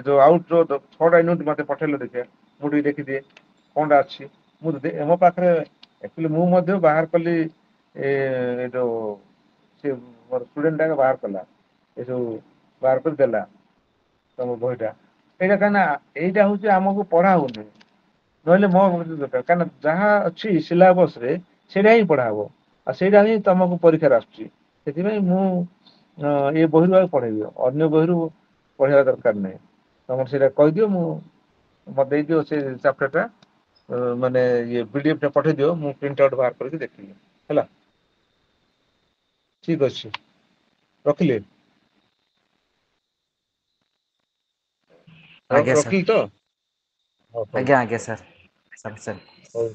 ଯୋଉ ଆଉଟ ଯୋଉ 6ଟା ୟୁନିଟ୍ ମତେ ପଠେଇଲେ ଦେଖିବା, ମୁଁ ଟିକେ ଦେଖିଦିଏ କଣଟା ଅଛି। ମୁଁ ମୋ ପାଖରେ ଆକ୍ଚୁଆଲି ମୁଁ ମଧ୍ୟ ବାହାର କଲି, ଏ ଯୋଉ ସେ ମୋର ଷ୍ଟୁଡେଣ୍ଟ ଟା ବାହାର କଲା, ଏ ସବୁ ବାହାର କରି ଦେଲା ତମ ବହିଟା, ଏଇଟା କାହିଁକି ନା ଏଇଟା ହଉଛି ଆମକୁ ପଢା ହଉନି, ନହେଲେ ମୋ ଦରକାର, କାହିଁକିନା ଯାହା ଅଛି ସିଲାବସ ରେ ସେଇଟା ହିଁ ପଢା ହବ, ଆଉ ସେଇଟା ହିଁ ତମକୁ ପରୀକ୍ଷାରେ ଆସୁଛି। ସେଥିପାଇଁ ମୁଁ ଏ ବହିରୁ ଆଉ ପଢେଇବି, ଅନ୍ୟ ବହିରୁ ପଢେଇବା ଦରକାର ନାହିଁ। ତମର ସେଇଟା କହିଦିଅ, ମୁଁ ମତେ ଦେଇଦିଅ ସେ ଚାପ୍ଟର ଟା, ମାନେ ଇଏ PDF ଟା ପଠେଇ ଦିଅ, ମୁଁ ପ୍ରିଣ୍ଟ ଆଉଟ୍ ବାହାର କରିକି ଦେଖିବି ହେଲା। ଠିକ ଅଛି, ରଖିଲି। ଆଜ୍ଞା ସାର୍, ରଖିଲି ତ? ହଉ ହଉ ଆଜ୍ଞା ଆଜ୍ଞା ସାର୍, ସାର୍ ସାର୍। ହଉ।